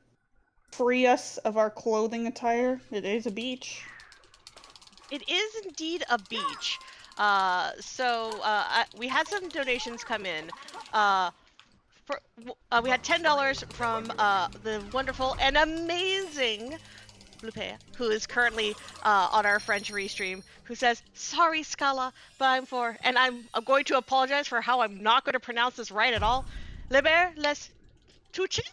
free us of our clothing attire? It is a beach. It is indeed a beach. We had some donations come in. We had $10 from the wonderful and amazing Lupe, who is currently on our French restream, who says, "Sorry, Scala, but I'm going to apologize for how I'm not going to pronounce this right at all. Leber les touches."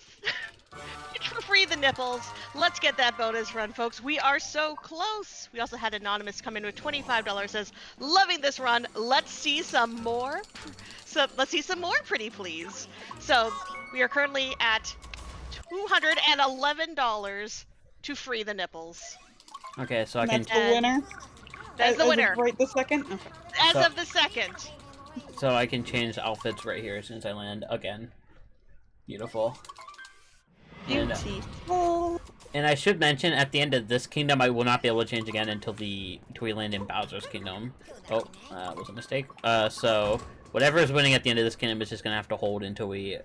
For free the nipples. Let's get that bonus run, folks. We are so close. We also had Anonymous come in with $25. Says, "Loving this run. Let's see some more. Let's see some more, pretty please." So we are currently at $211 to free the nipples. Okay, so I can. That's the winner. That's the winner. Right this second. Okay. As of the second. So I can change outfits right here as soon as I land again. Beautiful. Beautiful. And I should mention, at the end of this kingdom, I will not be able to change again until we land in Bowser's kingdom. Oh, that was a mistake. So whatever is winning at the end of this kingdom is just gonna have to hold until we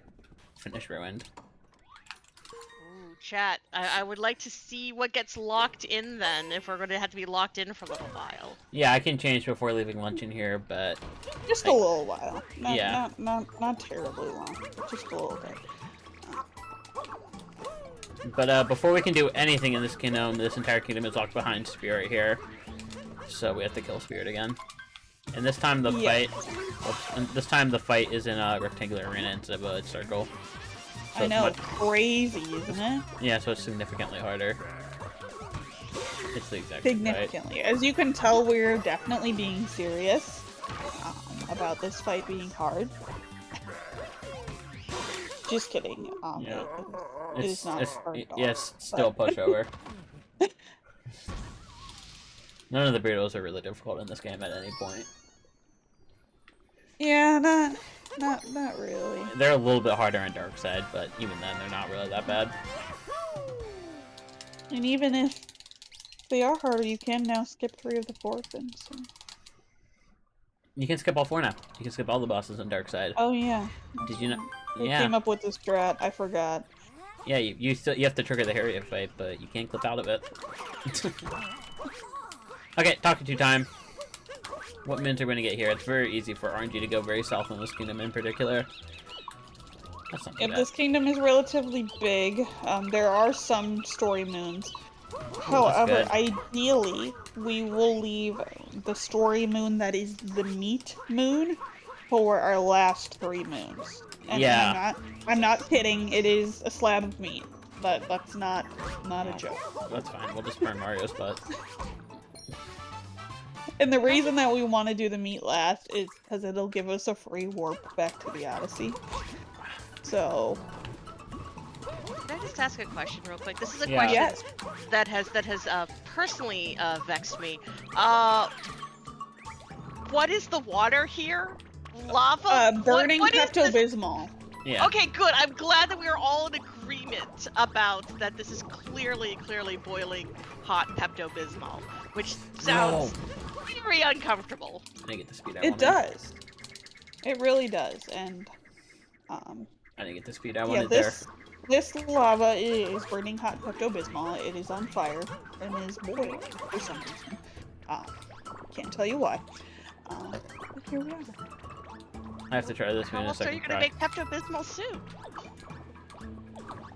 finish Ruined. Ooh, chat. I would like to see what gets locked in then, if we're going to have to be locked in for a little while. Yeah, I can change before leaving lunch in here, but just a little while. Yeah. Not terribly long. Just a little bit. But before we can do anything in this kingdom, this entire kingdom is locked behind Spirit here. So we have to kill Spirit again. And this time the fight is in a rectangular arena instead of a circle. So I know, it's crazy, isn't it? Yeah, so it's significantly harder. It's the exact significantly. As you can tell, we're definitely being serious about this fight being hard. Just kidding. Yeah. It is not hard at all. Yes, still a pushover. None of the burritos are really difficult in this game at any point. Yeah, not really. They're a little bit harder on Dark Side, but even then, they're not really that bad. And even if they are harder, you can now skip 3 of the 4 of them. So. You can skip all 4 now. You can skip all the bosses on Dark Side. Oh yeah. Did you know? We Yeah. came up with this strat. I forgot. Yeah, you have to trigger the Harriet fight, but you can't clip out of it. Okay, Talkatoo time. What mins are we gonna get here? It's very easy for RNG to go very south in this kingdom in particular. That's not too bad. This kingdom is relatively big. There are some story moons. However, ideally, we will leave the story moon that is the meat moon for our last 3 moons. And yeah. I'm not kidding. It is a slab of meat, but that's not a joke. That's fine. We'll just burn Mario's butt. And the reason that we want to do the meat last is because it'll give us a free warp back to the Odyssey. So. Can I just ask a question real quick? This is a Yeah. question that has personally vexed me. What is the water here? Lava? Burning what is this? Pepto-Bismol. Yeah. Okay, good. I'm glad that we are all in agreement about that. This is clearly boiling hot Pepto-Bismol, which sounds very uncomfortable. I didn't get the speed I It wanted. does. It really does, and I didn't get the speed I wanted this lava is burning hot Pepto-Bismol. It is on fire and is boiling for some reason. Can't tell you why. But here we are. I have to try this one in a How else are second you gonna try. make Pepto-Bismol soup?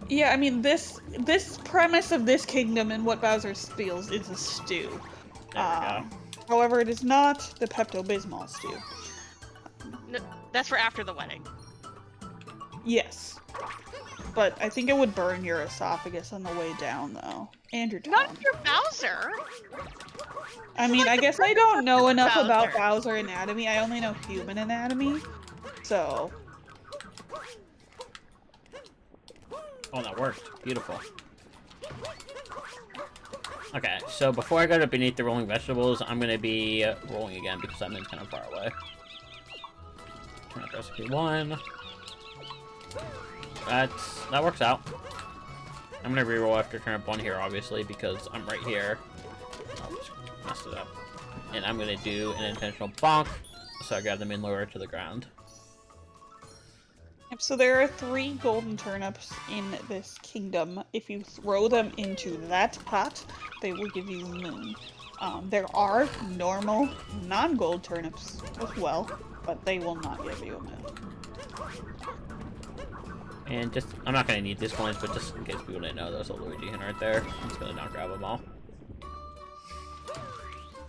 Yeah, I mean this premise of this kingdom and what Bowser steals is a stew. There we go. However, it is not the Pepto-Bismol stew. No, that's for after the wedding. Yes. But I think it would burn your esophagus on the way down, though. And your tongue. Not if you're Bowser. I mean, like I the guess I don't know enough Bowser. about Bowser anatomy. I only know human anatomy. So... Oh, that worked. Beautiful. Okay, so before I go to beneath the rolling vegetables, I'm gonna be rolling again because that moon's kind of far away. Turn up recipe 1. That works out. I'm gonna reroll after turn up 1 here, obviously, because I'm right here. I'll just mess it up. And I'm gonna do an intentional bonk, so I grab them and lower to the ground. Yep, so there are 3 golden turnips in this kingdom. If you throw them into that pot, they will give you moon. There are normal, non-gold turnips as well, but they will not give you a moon. And just, I'm not gonna need these coins, but just in case people didn't know, there's a Luigi hint right there. I'm just gonna not grab them all.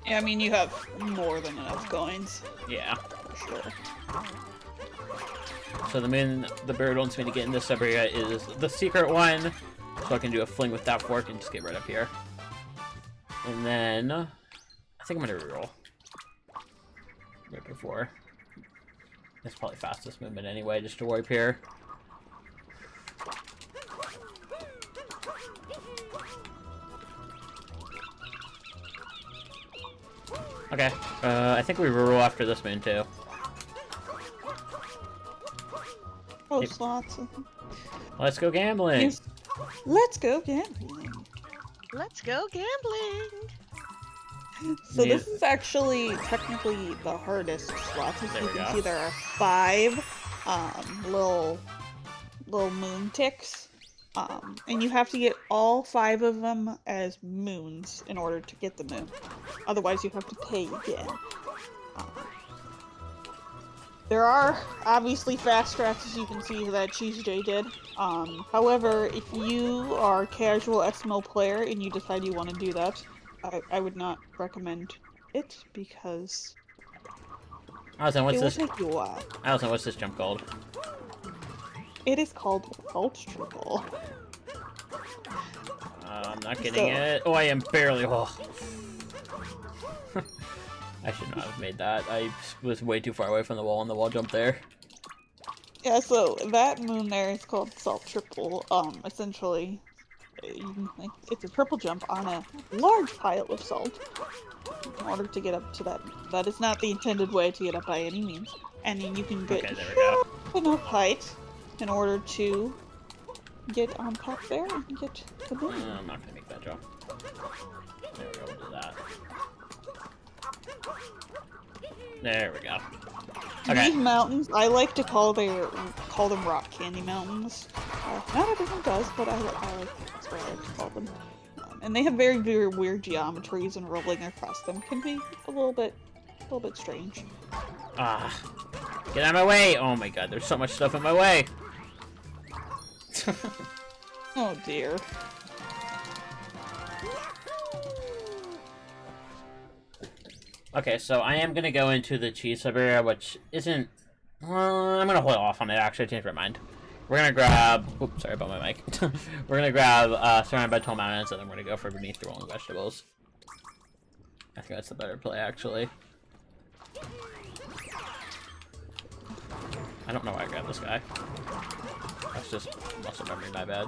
Yeah, I mean, you have more than enough coins. Yeah. For sure. So the moon the bird wants me to get in this area is the secret one. So I can do a fling with that fork and just get right up here. And then I think I'm gonna reroll. Right before. That's probably fastest movement anyway, just to wipe here. Okay. I think we reroll after this moon too. Oh, Yep. slots. Let's go gambling. Yes. Let's go gambling. Let's go gambling. So Yeah. this is actually technically the hardest slots. As There you we can go. see, there are 5 little moon ticks, and you have to get all 5 of them as moons in order to get the moon. Otherwise, you have to pay again. There are obviously fast tracks, as you can see that CheeseJay did. However, if you are a casual SMO player and you decide you want to do that, I would not recommend it because Allison, it what's will this? take you a while. Allison, what's this jump called? It is called Salt Triple. I'm not getting it. Oh, I am barely. Oh. I should not have made that. I was way too far away from the wall on the wall jump there. Yeah, so that moon there is called Salt Triple. Essentially, it's a triple jump on a large pile of salt in order to get up to that. That is not the intended way to get up by any means. And then you can get Okay, there we go. enough height in order to get on top there and get the moon. I'm not gonna make that jump. There we go. We'll do that. There we go. Okay. These mountains, I like to call them rock candy mountains. Not everyone does, but that's what I like to call them. And they have very, very weird geometries, and rolling across them can be a little bit strange. Ah, get out of my way! Oh my god, there's so much stuff in my way. Oh dear. Okay, so I am gonna go into the cheese sub area, which isn't. I'm gonna hold off on it. Actually, I changed my mind. We're gonna grab. Oops, sorry about my mic. We're gonna grab surrounded by tall mountains, and then we're gonna go for beneath the rolling vegetables. I think that's the better play, actually. I don't know why I grabbed this guy. That's just muscle memory, my bad.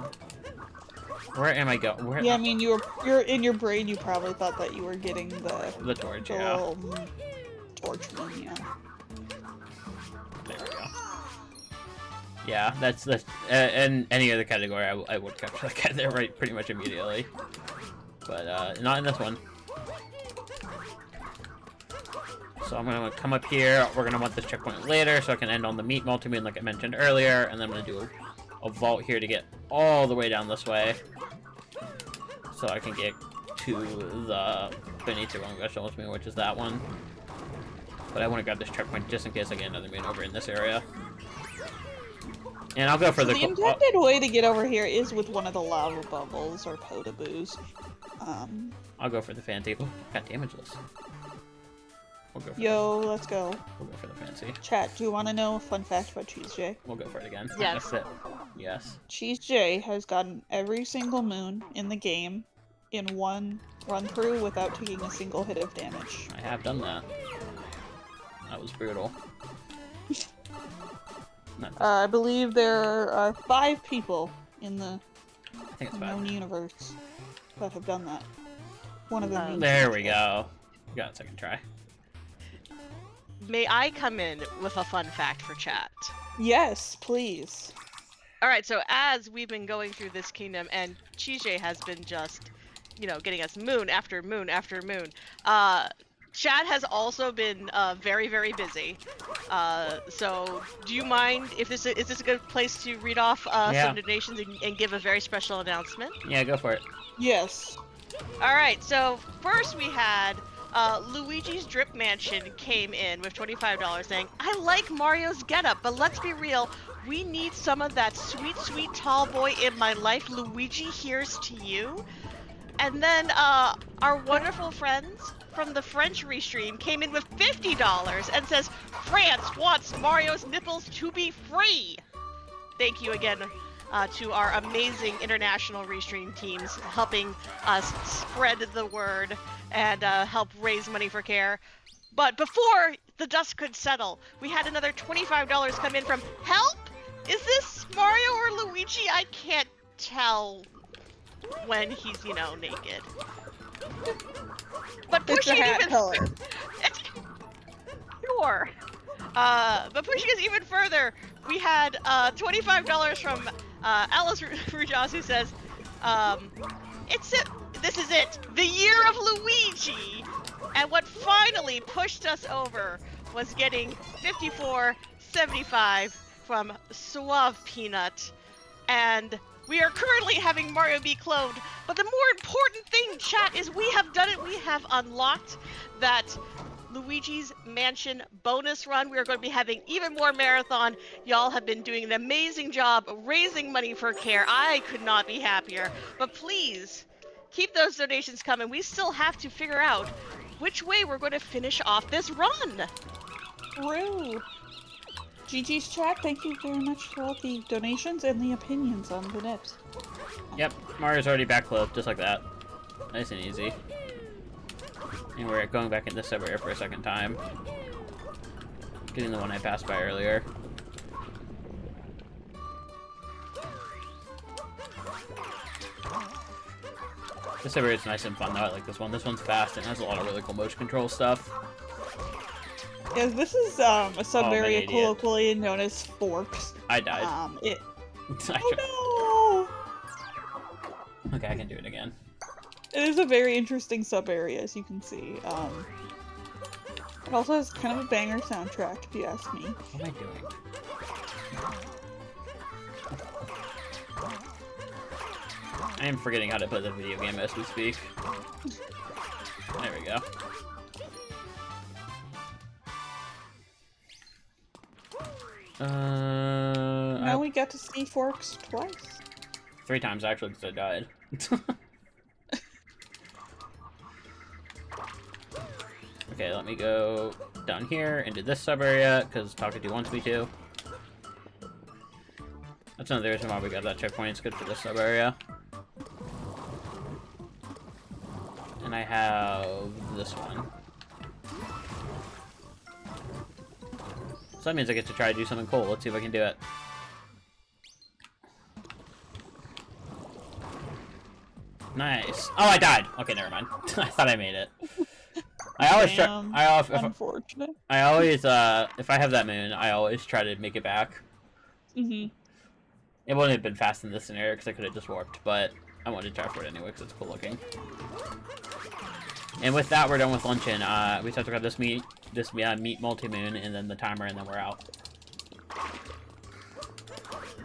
Where am I going? Where? Yeah, I mean, you're in your brain. You probably thought that you were getting The torch, the yeah. little torch moon, yeah. There we go. Yeah, that's in any other category, I would capture that guy there right pretty much immediately. But not in this one. So I'm gonna come up here. We're gonna want this checkpoint later, so I can end on the meat multi-moon like I mentioned earlier, and then I'm gonna do a vault here to get all the way down this way, so I can get to the beneath the rolling vegetables moon, which is that one. But I want to grab this checkpoint just in case I get another moon over in this area. And I'll go for The intended way to get over here is with one of the lava bubbles or potaboos. I'll go for the fancy. Oh, got damageless. We'll go for Yo, let's go. We'll go for the fancy. Chat, do you want to know a fun fact about CheeseJay? We'll go for it again. Yes. That's it. Yes. CheeseJay has gotten every single moon in the game in one run-through without taking a single hit of damage. I have done that. That was brutal. I believe there are 5 people in the I think it's known 5. universe that have done that. One of them being There we CheeseJay. go. We got a second try. May I come in with a fun fact for chat? Yes, please. All right, so as we've been going through this kingdom, and CheeseJay has been just, getting us moon after moon after moon. Chat has also been very, very busy. So do you mind if is this a good place to read off some donations and give a very special announcement? Yeah, go for it. Yes. All right, so first we had Luigi's Drip Mansion came in with $25 saying, I like Mario's getup, but let's be real, we need some of that sweet, sweet tall boy in my life. Luigi, here's to you. And then our wonderful friends from the French restream came in with $50 and says, France wants Mario's nipples to be free. Thank you again to our amazing international restream teams helping us spread the word and help raise money for care. But before the dust could settle, we had another $25 come in from Help? Is this Mario or Luigi? I can't tell when he's, naked. But It's a pushing hat even color. Sure. But pushing us even further, we had $25 from Alice Rujas, who says, this is it, the year of Luigi. And what finally pushed us over was getting $54.75 from Suave Peanut. And we are currently having Mario be cloned, but the more important thing, chat, is we have done it. We have unlocked that Luigi's Mansion bonus run. We are going to be having even more marathon. Y'all have been doing an amazing job raising money for care. I could not be happier. But please, keep those donations coming. We still have to figure out which way we're going to finish off this run. True. GG's chat, thank you very much for all the donations and the opinions on the nips. Yep, Mario's already backflipped, just like that. Nice and easy. And we're going back in this sub area for a second time. Getting the one I passed by earlier. This area is nice and fun though, I like this one. This one's fast and has a lot of really cool motion control stuff. Yeah, this is a sub Oh, area idiot. colloquially known as Forks. I died. Oh no! Okay, I can do it again. It is a very interesting sub area, as you can see. It also has kind of a banger soundtrack, if you ask me. What am I doing? I am forgetting how to play the video game as we speak. There we go. Now we got to see Forks twice. 3 times actually, because I died. Okay, let me go down here into this sub area because Talkatoo wants me to. That's another reason why we got that checkpoint. It's good for this sub area. And I have this one. So that means I get to try to do something cool. Let's see if I can do it. Nice. Oh, I died. Okay, never mind. I thought I made it. I always try. Unfortunate. I always, if I have that moon, I always try to make it back. Mm-hmm. It wouldn't have been fast in this scenario because I could have just warped, but I wanted to try for it anyway because it's cool looking. And with that, we're done with luncheon. We just have to grab this meat multi-moon, and then the timer, and then we're out.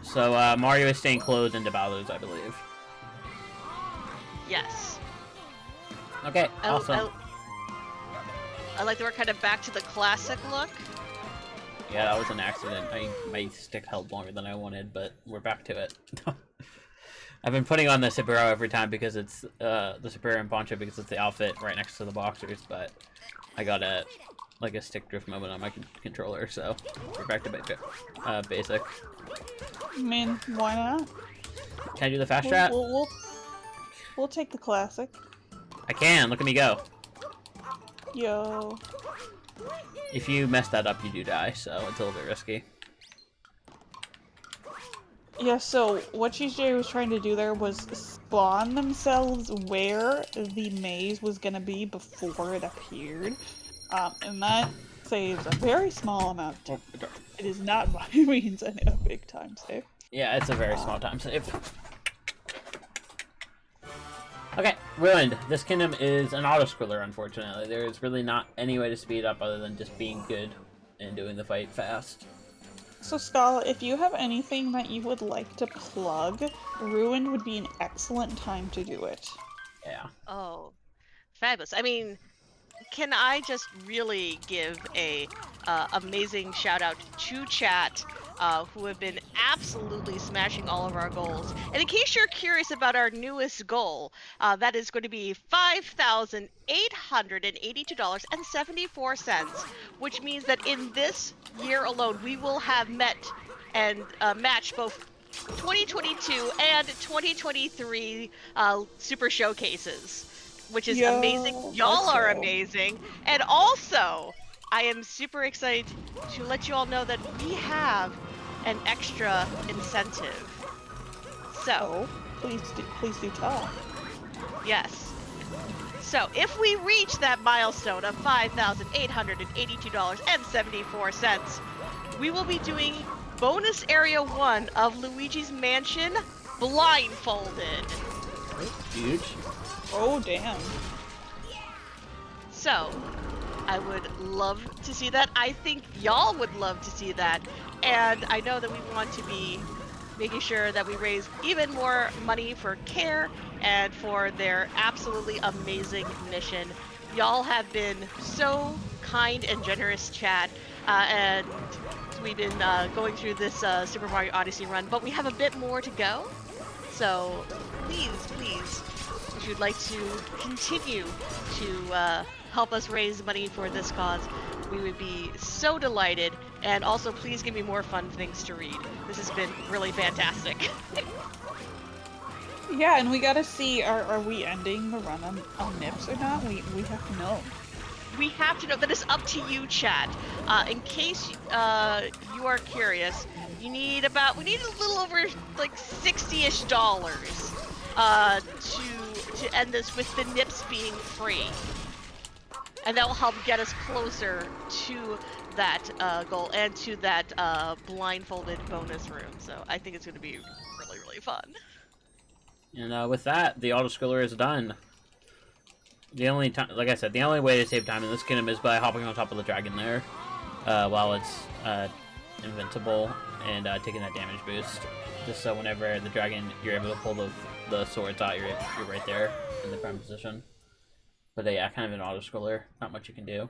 So Mario is staying closed into Bowser's, I believe. Yes. Okay, awesome. I like that we're kind of back to the classic look. Yeah, that was an accident. My stick held longer than I wanted, but we're back to it. I've been putting on the Superhero every time because it's the Superhero and Poncho because it's the outfit right next to the boxers, but I gotta like a stick drift moment on my controller, so we're back to basic. I mean, why not? Can I do the fast strat? We'll take the classic. I can. Look at me go. Yo. If you mess that up, you do die, so it's a little bit risky. Yeah, so what CheeseJay was trying to do there was spawn themselves where the maze was gonna be before it appeared. And that saves a very small amount of time. It is not by means a big time save. Yeah, it's a very small time save. Okay, ruined. This kingdom is an auto-scroller, unfortunately. There is really not any way to speed up other than just being good and doing the fight fast. So, Schala, if you have anything that you would like to plug, Ruined would be an excellent time to do it. Yeah. Oh, fabulous. I mean, can I just really give a amazing shout out to chat, who have been absolutely smashing all of our goals. And in case you're curious about our newest goal, that is going to be $5,882.74, which means that in this year alone, we will have met and matched both 2022 and 2023 super showcases, which is amazing. Y'all are amazing. And also, I am super excited to let you all know that we have an extra incentive. So, please do tell. Yes. So, if we reach that milestone of $5,882.74, we will be doing bonus area 1 of Luigi's Mansion blindfolded. Huge. Oh, damn. So, I would love to see that. I think y'all would love to see that. And I know that we want to be making sure that we raise even more money for CARE and for their absolutely amazing mission. Y'all have been so kind and generous, chat, and we've been going through this Super Mario Odyssey run, but we have a bit more to go. So please, if you'd like to continue to help us raise money for this cause, we would be so delighted. And also, please give me more fun things to read. This has been really fantastic. Yeah, and we gotta see, are we ending the run on Nips or not? We have to know. We have to know. That is up to you, chat. In case you are curious, we need a little over like $60-ish to end this, with the Nips being free. And that will help get us closer to that goal and to that blindfolded bonus room. So I think it's going to be really, really fun. And with that, the auto-scroller is done. The only time, like I said, the only way to save time in this kingdom is by hopping on top of the dragon there, while it's invincible, and taking that damage boost. Just so whenever the dragon, you're able to pull the swords out, you're right there in the prime position. But yeah, kind of an auto-scroller. Not much you can do.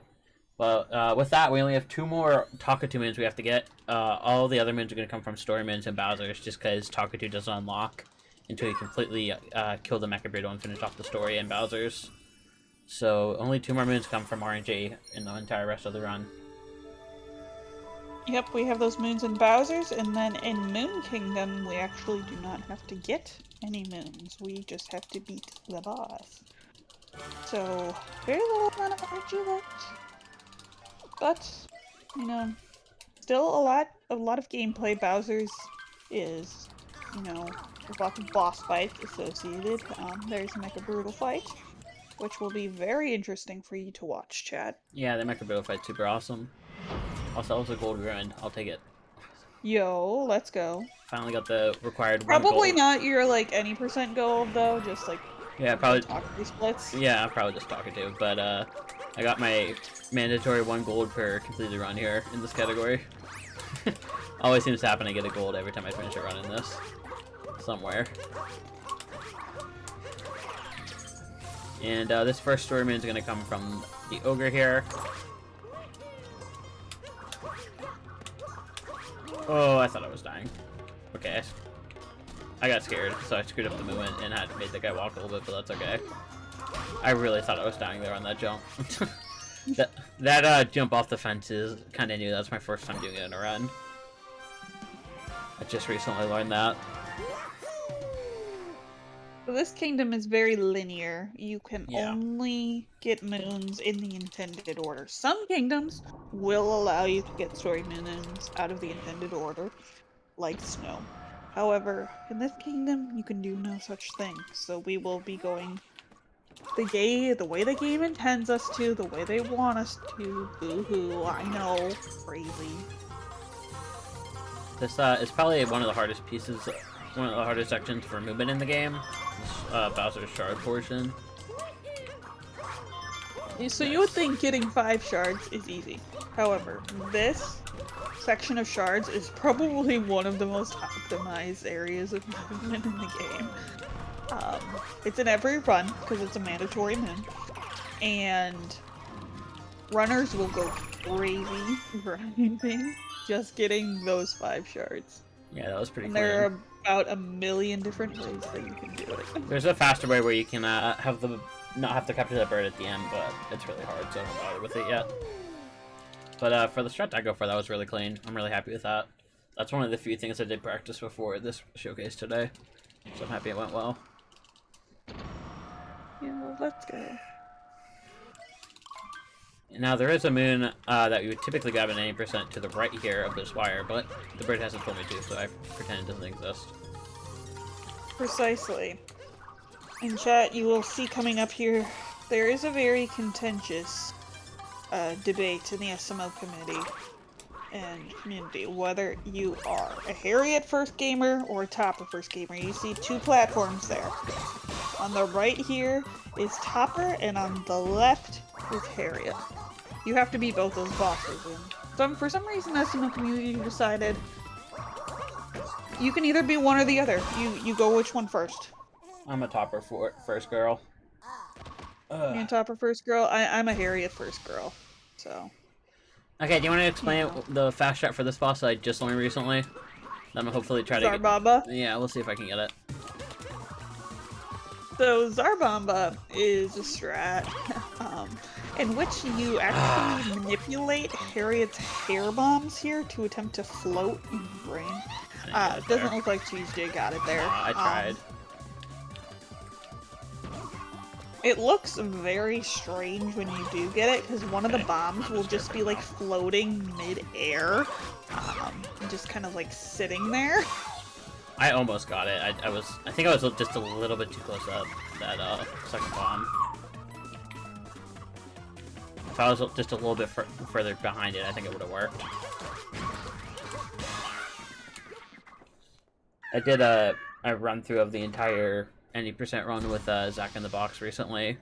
But with that, we only have 2 more Talkatoo moons we have to get. All the other moons are going to come from story moons and Bowser's, just because Talkatoo doesn't unlock until you completely kill the Mecha Burrito and finish off the story and Bowser's. So only 2 more moons come from RNG in the entire rest of the run. Yep, we have those moons in Bowser's, and then in Moon Kingdom, we actually do not have to get any moons. We just have to beat the boss. So, very little amount of energy left. But, you know, still a lot of gameplay. Bowser's is, you know, there's lots of boss fights associated. There's a Mecha Brutal fight, which will be very interesting for you to watch, chat. Yeah, the Mecha Burrito fight's super awesome. Also, that was a gold ruined. I'll take it. Yo, let's go. Finally got the required 1 Probably gold. not your, like, any % gold, though, just, like, Yeah, probably. Talkatoo splits. Yeah, I'm probably just Talkatoo, but I got my mandatory 1 gold per completed run here in this category. Always seems to happen. I get a gold every time I finish a run in this. Somewhere. And this first story moon is going to come from the ogre here. Oh, I thought I was dying. Okay. I got scared, so I screwed up the movement and had made the guy walk a little bit, but that's okay. I really thought I was dying there on that jump. That jump off the fence is kind of new. That's my first time doing it in a run. I just recently learned that. So this kingdom is very linear. You can only get moons in the intended order. Some kingdoms will allow you to get story moons out of the intended order, like Snow. However, in this kingdom, you can do no such thing. So we will be going the way the game intends us to, the way they want us to. Boo-hoo, I know, crazy. This is probably one of the hardest pieces, one of the hardest sections for movement in the game. This Bowser's Shard portion. So you would think getting 5 shards is easy. However, this section of shards is probably one of the most optimized areas of movement in the game. It's in every run, because it's a mandatory moon, and runners will go crazy grinding just getting those 5 shards. Yeah, that was pretty cool. There are about a million different ways that you can do it. There's a faster way where you can not have to capture that bird at the end, but it's really hard, so I don't bother with it yet. But for the strat I go for, that was really clean. I'm really happy with that. That's one of the few things I did practice before this showcase today, so I'm happy it went well. Yeah, well, let's go. Now, there is a moon that we would typically grab at 80% to the right here of this wire, but the bird hasn't told me to, so I pretend it doesn't exist. Precisely. In chat, you will see coming up here, there is a very contentious debate in the SMO committee and community, whether you are a Harriet first gamer or a Topper first gamer. You see 2 platforms there. On the right here is Topper, and on the left is Harriet. You have to beat both those bosses, and for some reason the SMO community decided you can either be one or the other. You go which one first. I'm a Topper first girl. You're a Topper first girl? I'm a Harriet first girl, so... Okay, do you want to explain the fast strat for this boss that I just learned recently? I'm gonna hopefully try to Zarbamba? Yeah, we'll see if I can get it. So Zarbamba is a strat in which you actually manipulate Harriet's hair bombs here to attempt to float in the brain. Doesn't look like CheeseJay got it there. I tried. It looks very strange when you do get it, because one of the bombs will just be like floating mid-air, just kind of like sitting there. I almost got it. I think I was just a little bit too close to that second bomb. If I was just a little bit further behind it, I think it would have worked. I did a run through of the entire 90% run with Zach in the Box recently,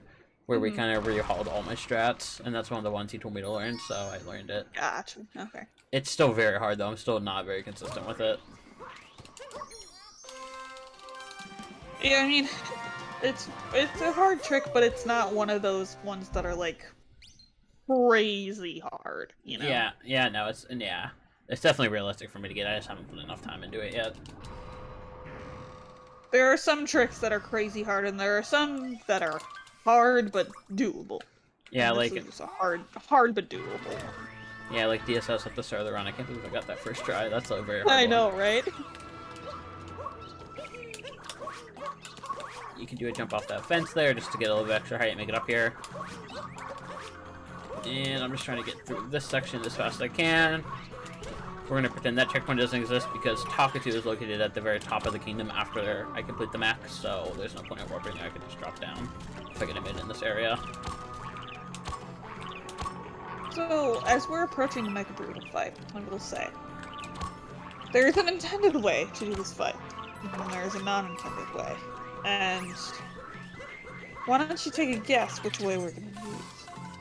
where we kind of rehauled all my strats, and that's one of the ones he told me to learn, so I learned it. Gotcha. Okay. It's still very hard though. I'm still not very consistent with it. Yeah, I mean, it's a hard trick, but it's not one of those ones that are like crazy hard, you know? Yeah, no, it's definitely realistic for me to get. I just haven't put enough time into it yet. There are some tricks that are crazy hard, and there are some that are hard but doable. Yeah, and like it's a hard but doable. Yeah, like DSS at the start of the run. I can't believe I got that first try. That's a very hard I one. know, right? You can do a jump off that fence there just to get a little bit extra height and make it up here. And I'm just trying to get through this section as fast as I can. We're gonna pretend that checkpoint doesn't exist because Talkatoo is located at the very top of the kingdom after I complete the max, so there's no point in warping. I can just drop down if I get a mid in this area. So, as we're approaching the Mecha Brutal fight, I will say, there's an intended way to do this fight, and there's a non-intended way. And why don't you take a guess which way we're gonna use?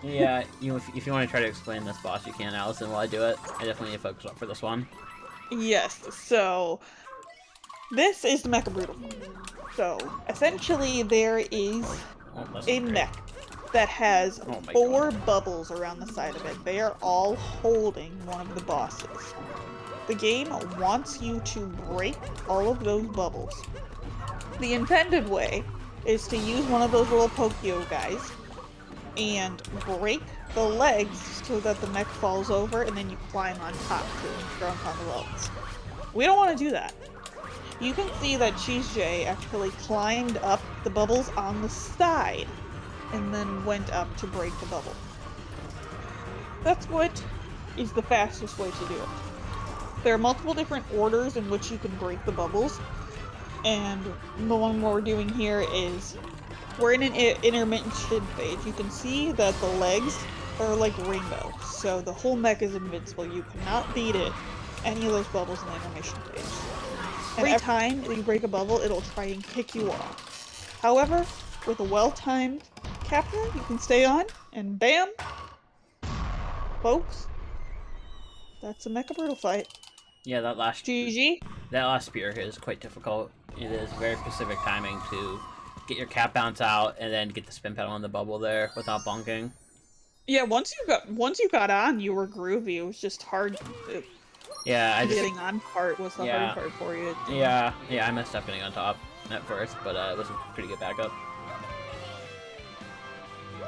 Yeah, if you want to try to explain this boss, you can, Allison, while I do it. I definitely need to focus up for this one. Yes, so this is the Mecha Brutal. So, essentially, there is a mech that has 4 bubbles around the side of it. They are all holding one of the bosses. The game wants you to break all of those bubbles. The intended way is to use one of those little Pokio guys and break the legs so that the mech falls over, and then you climb on top to jump on the levels. We don't want to do that. You can see that CheeseJay actually climbed up the bubbles on the side, and then went up to break the bubble. That's what is the fastest way to do it. There are multiple different orders in which you can break the bubbles, and the one we're doing here is we're in an intermittent phase. You can see that the legs are like rainbow, so the whole mech is invincible. You cannot beat it any of those bubbles in the intermission phase. Every time that you break a bubble, it'll try and kick you off. However, with a well-timed capture, you can stay on, and bam! Folks, that's a Mecha Brutal fight. Yeah, that last GG. spear is quite difficult. It is very specific timing to get your cap bounce out and then get the spin pedal on the bubble there without bonking. Yeah, once you got on, you were groovy. It was just hard. Getting on part was the hard part for you. Yeah, I messed up getting on top at first, but it was a pretty good backup.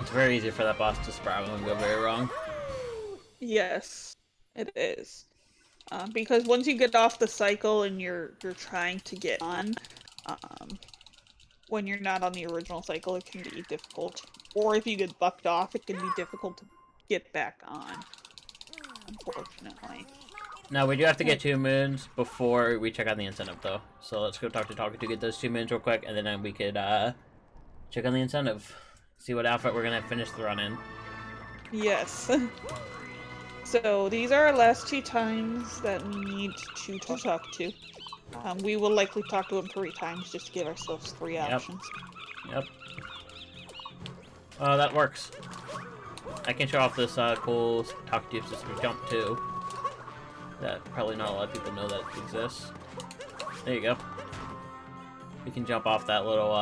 It's very easy for that boss to spiral and go very wrong. Yes, it is. Because once you get off the cycle and you're trying to get on, when you're not on the original cycle, it can be difficult. Or if you get bucked off, it can be difficult to get back on, unfortunately. Now, we do have to get 2 moons before we check on the incentive, though. So let's go talk to Talkatoo, get those 2 moons real quick, and then we could check on the incentive. See what outfit we're going to finish the run in. Yes. So these are our last 2 times that we need to talk to. We will likely talk to him 3 times just to give ourselves 3 options. Yep. Oh, that works. I can show off this cool Talkatoo system jump too. That probably not a lot of people know that exists. There you go. You can jump off that little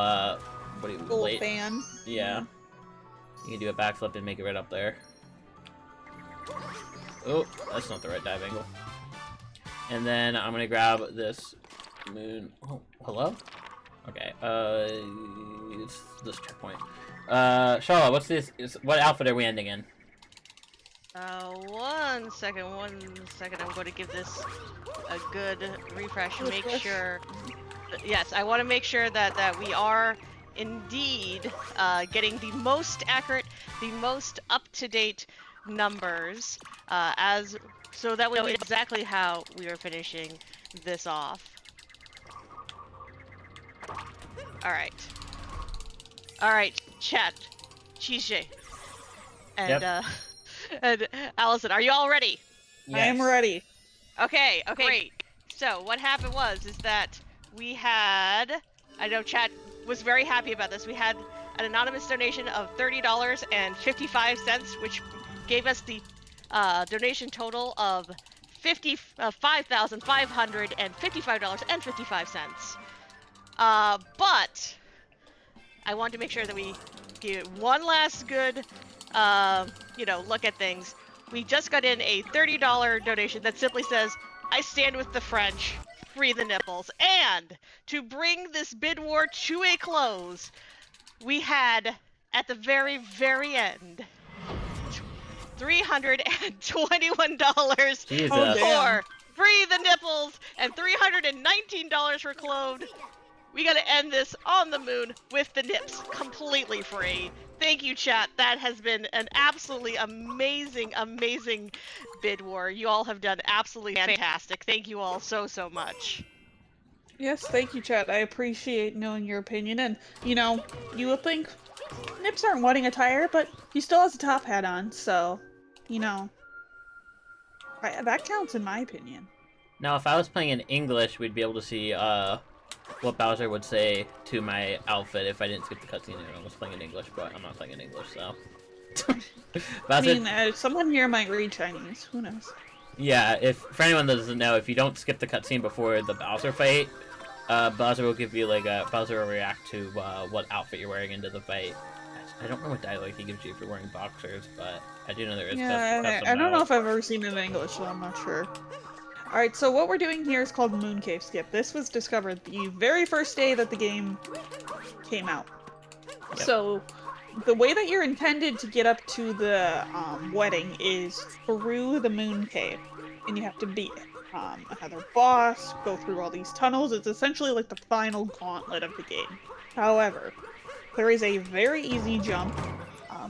little fan. Yeah. You can do a backflip and make it right up there. Oh, that's not the right dive angle. And then I'm gonna grab this moon. Oh, hello? Okay, it's this checkpoint. Shala, what's this? What outfit are we ending in? One second. I'm going to give this a good refresh. Make sure. Yes, I want to make sure that we are indeed getting the most accurate, the most up-to-date numbers, so that we know exactly how we are finishing this off. All right, chat, CheeseJay, and and Allison, are you all ready? Yes. I am ready. Okay, great. So what happened is that we had, I know chat was very happy about this. We had an anonymous donation of $30.55, which gave us the donation total of $5,555.55. But I wanted to make sure that we give one last good, look at things. We just got in a $30 donation that simply says, "I stand with the French, free the nipples." And to bring this bid war to a close, we had, at the very, very end, $321 for free the nipples and $319 for clothed. We gotta end this on the moon with the nips completely free. Thank you, chat. That has been an absolutely amazing, amazing bid war. You all have done absolutely fantastic. Thank you all so, so much. Yes, thank you, chat. I appreciate knowing your opinion. And, you would think nips aren't wedding attire, but he still has a top hat on, so, that counts in my opinion. Now, if I was playing in English, we'd be able to see what Bowser would say to my outfit if I didn't skip the cutscene and I was playing in English, but I'm not playing in English, so. Someone here might read Chinese. Who knows? Yeah, for anyone that doesn't know, if you don't skip the cutscene before the Bowser fight, Bowser will give you, Bowser will react to what outfit you're wearing into the fight. I don't know what dialogue he gives you if you're wearing boxers, but I do know there is I don't know if I've ever seen it in English, so I'm not sure. Alright, so what we're doing here is called Moon Cave Skip. This was discovered the very first day that the game came out. Yep. So, the way that you're intended to get up to the wedding is through the moon cave, and you have to beat another boss, go through all these tunnels. It's essentially like the final gauntlet of the game. However, there is a very easy jump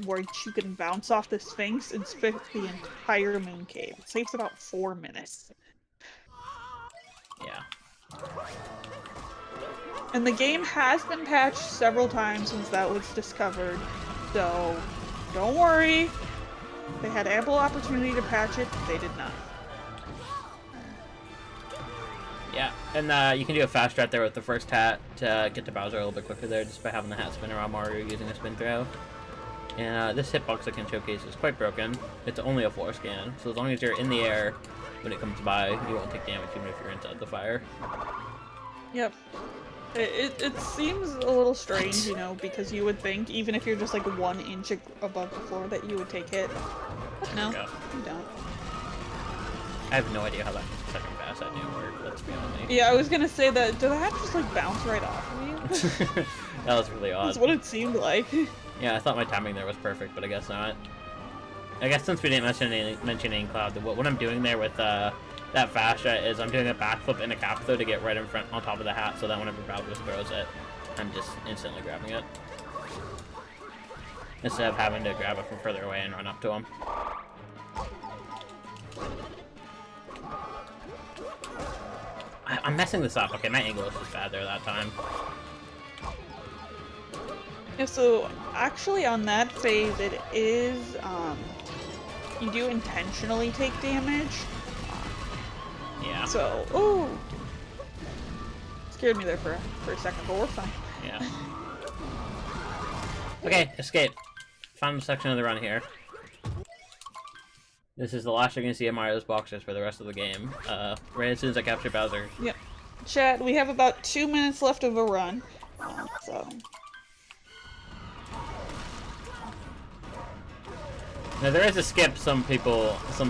where you can bounce off the Sphinx and spit the entire moon cave. It saves about 4 minutes. Yeah. And the game has been patched several times since that was discovered, so don't worry. They had ample opportunity to patch it, they did not. Yeah, and you can do a fast strat there with the first hat to get to Bowser a little bit quicker there, just by having the hat spin around Mario using a spin throw. And this hitbox I can showcase is quite broken. It's only a floor scan, so as long as you're in the air when it comes by, you won't take damage even if you're inside the fire. Yep. It seems a little strange, you know, because you would think, even if you're just like 1 inch above the floor, that you would take hit. But no, you don't. I have no idea how that second fast that didn't work, let's be honest. Yeah, I was gonna say that, did that just like bounce right off of you? That was really odd. That's what it seemed like. Yeah, I thought my timing there was perfect, but I guess not. I guess since we didn't mention any cloud, what I'm doing there with that fascia is I'm doing a backflip and a capitho to get right in front on top of the hat, so that whenever Bowser throws it, I'm just instantly grabbing it. Instead of having to grab it from further away and run up to him. I'm messing this up. Okay, my angle was just bad there that time. Yeah, so actually on that phase it is, you do intentionally take damage. Yeah. So, ooh! Scared me there for a second, but we're fine. Yeah. Okay, escape. Final section of the run here. This is the last you're gonna see of Mario's boxers for the rest of the game. Right as soon as I capture Bowser. Yep. Chat, we have about 2 minutes left of a run, so... Now there is a skip some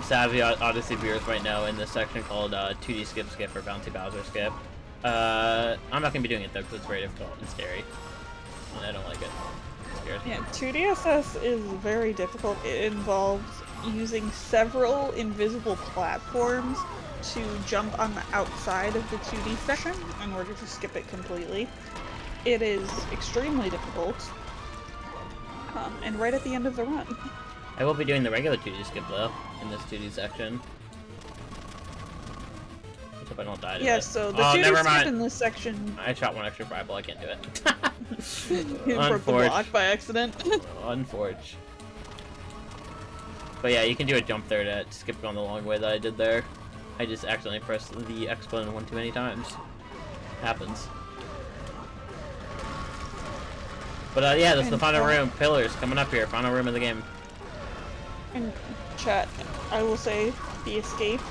savvy Odyssey viewers might know in this section called 2D skip or Bouncy Bowser skip. I'm not gonna be doing it though because it's very difficult and scary. And I don't like it. It scares me. Yeah, 2DSS is very difficult. It involves using several invisible platforms to jump on the outside of the 2D section in order to skip it completely. It is extremely difficult, and right at the end of the run. I will be doing the regular 2D skip though in this 2D section. Let's hope I don't die to Yeah, it. so the 2D never skip mind. in this section... I shot one extra fireball, I can't do it. You broke the block by accident. Unforge. But yeah, you can do a jump there to skip going the long way that I did there. I just accidentally pressed the X button one too many times. Happens. But yeah, that's the final room. Pillars coming up here. Final room of the game. In chat, I will say the escape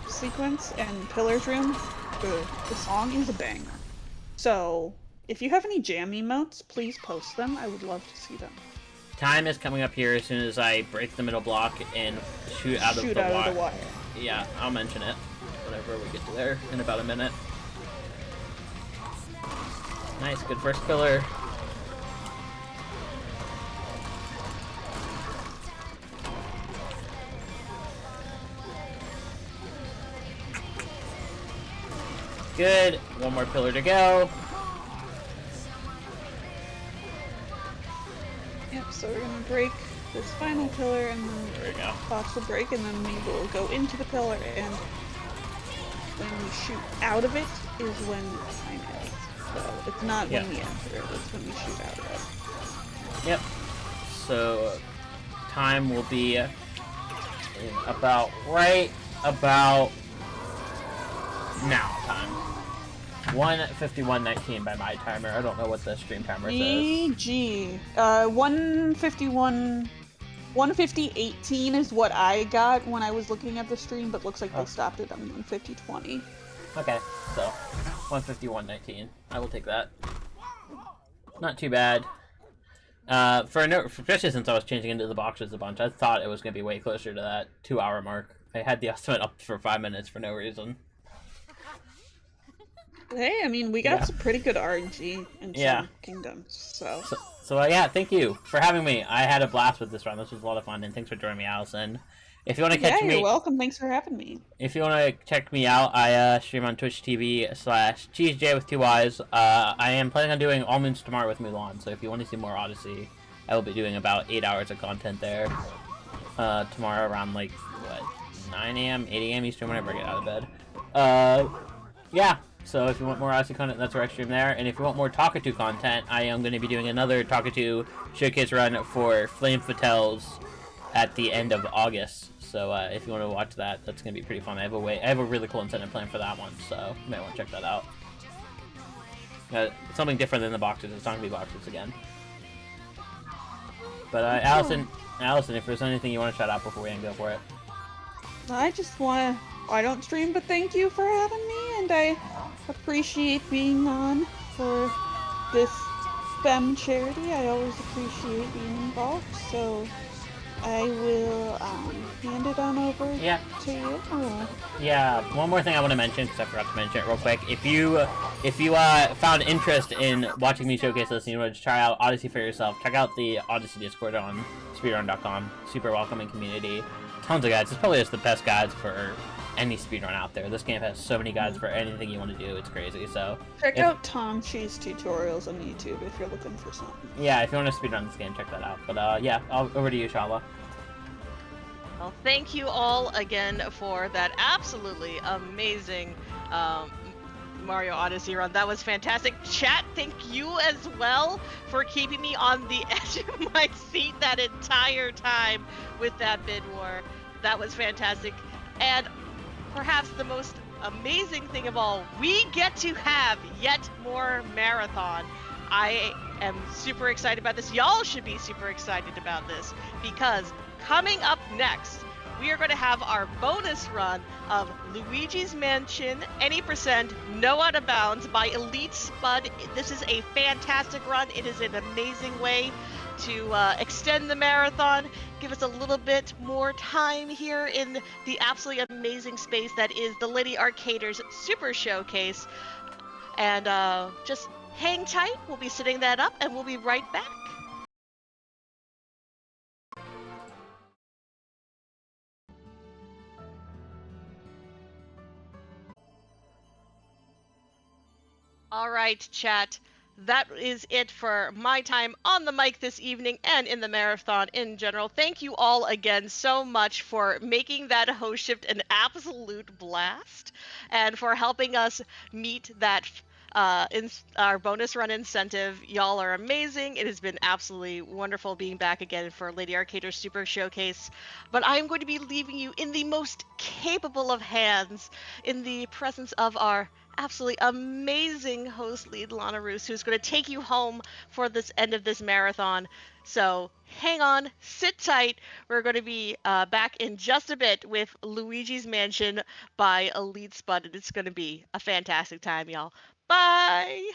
sequence and Pillars room, the song is a banger. So, if you have any jam emotes, please post them. I would love to see them. Time is coming up here as soon as I break the middle block and shoot out of the wire. Yeah, I'll mention it whenever we get to there in about a minute. Nice, good first pillar. Good. One more pillar to go. Yep, so we're gonna break this final pillar and then There we go. box will break and then we will go into the pillar and when we shoot out of it is when time ends. So it's not when we enter it, it's when we shoot out of it. Yep. So time will be in about now time. 1:51:19 by my timer. I don't know what the stream timer says. GG. 150:18 is what I got when I was looking at the stream, but looks like they stopped it on 150:20. Okay, so 1:51:19. I will take that. Not too bad. Especially since I was changing into the boxes a bunch, I thought it was going to be way closer to that 2-hour mark. I had the estimate up for 5 minutes for no reason. Hey, I mean, we got some pretty good RNG in Yeah. some kingdoms, so. So yeah, thank you for having me. I had a blast with this run. This was a lot of fun, and thanks for joining me, Allison. If you want to Yeah, catch you're me, welcome. Thanks for having me. if you want to check me out, I stream on Twitch TV/CheeseJay with 2 Y's. I am planning on doing All Moons tomorrow with Mulan, so if you want to see more Odyssey, I will be doing about 8 hours of content there tomorrow around like what 9 a.m., 8 a.m. Eastern, whenever I get out of bed. Yeah. So if you want more Odyssey content, that's where I stream there. And if you want more Talkatoo content, I am going to be doing another Talkatoo showcase run for Flame Fatels at the end of August. So if you want to watch that, that's going to be pretty fun. I have a really cool incentive plan for that one, so you might want to check that out. Something different than the boxes. It's not going to be boxes again. But Allison, if there's anything you want to shout out before we end, go for it. I just want to. I don't stream, but thank you for having me, and I appreciate being on for this femme charity. I always appreciate being involved, so I will hand it on over to you. Yeah, one more thing I want to mention, because I forgot to mention it real quick. If you found interest in watching me showcase this and you want to try out Odyssey for yourself, check out the Odyssey Discord on speedrun.com. Super welcoming community. Tons of guides. It's probably just the best guides for any speedrun out there. This game has so many guides for anything you want to do. It's crazy. So check out Tom Cheese tutorials on YouTube if you're looking for something. Yeah, if you want to speedrun this game, check that out. But yeah, over to you, Shala. Well, thank you all again for that absolutely amazing Mario Odyssey run. That was fantastic. Chat, thank you as well for keeping me on the edge of my seat that entire time with that bid war. That was fantastic. And perhaps the most amazing thing of all, we get to have yet more marathon. I am super excited about this. Y'all should be super excited about this, because coming up next, we are going to have our bonus run of Luigi's Mansion, Any Percent, No Out of Bounds by Elite Spud. This is a fantastic run. It is an amazing way to extend the marathon, give us a little bit more time here in the absolutely amazing space that is the Lady Arcaders Super Showcase. And just hang tight. We'll be setting that up, and we'll be right back. All right, chat. That is it for my time on the mic this evening and in the marathon in general. Thank you all again so much for making that host shift an absolute blast, and for helping us meet that our bonus run incentive. Y'all are amazing. It has been absolutely wonderful being back again for Lady Arcader Super Showcase. But I'm going to be leaving you in the most capable of hands, in the presence of our absolutely amazing host lead, Lana Roos, who's going to take you home for this end of this marathon. So hang on, sit tight. We're going to be back in just a bit with Luigi's Mansion by Elite Spud, and it's going to be a fantastic time, y'all. Bye!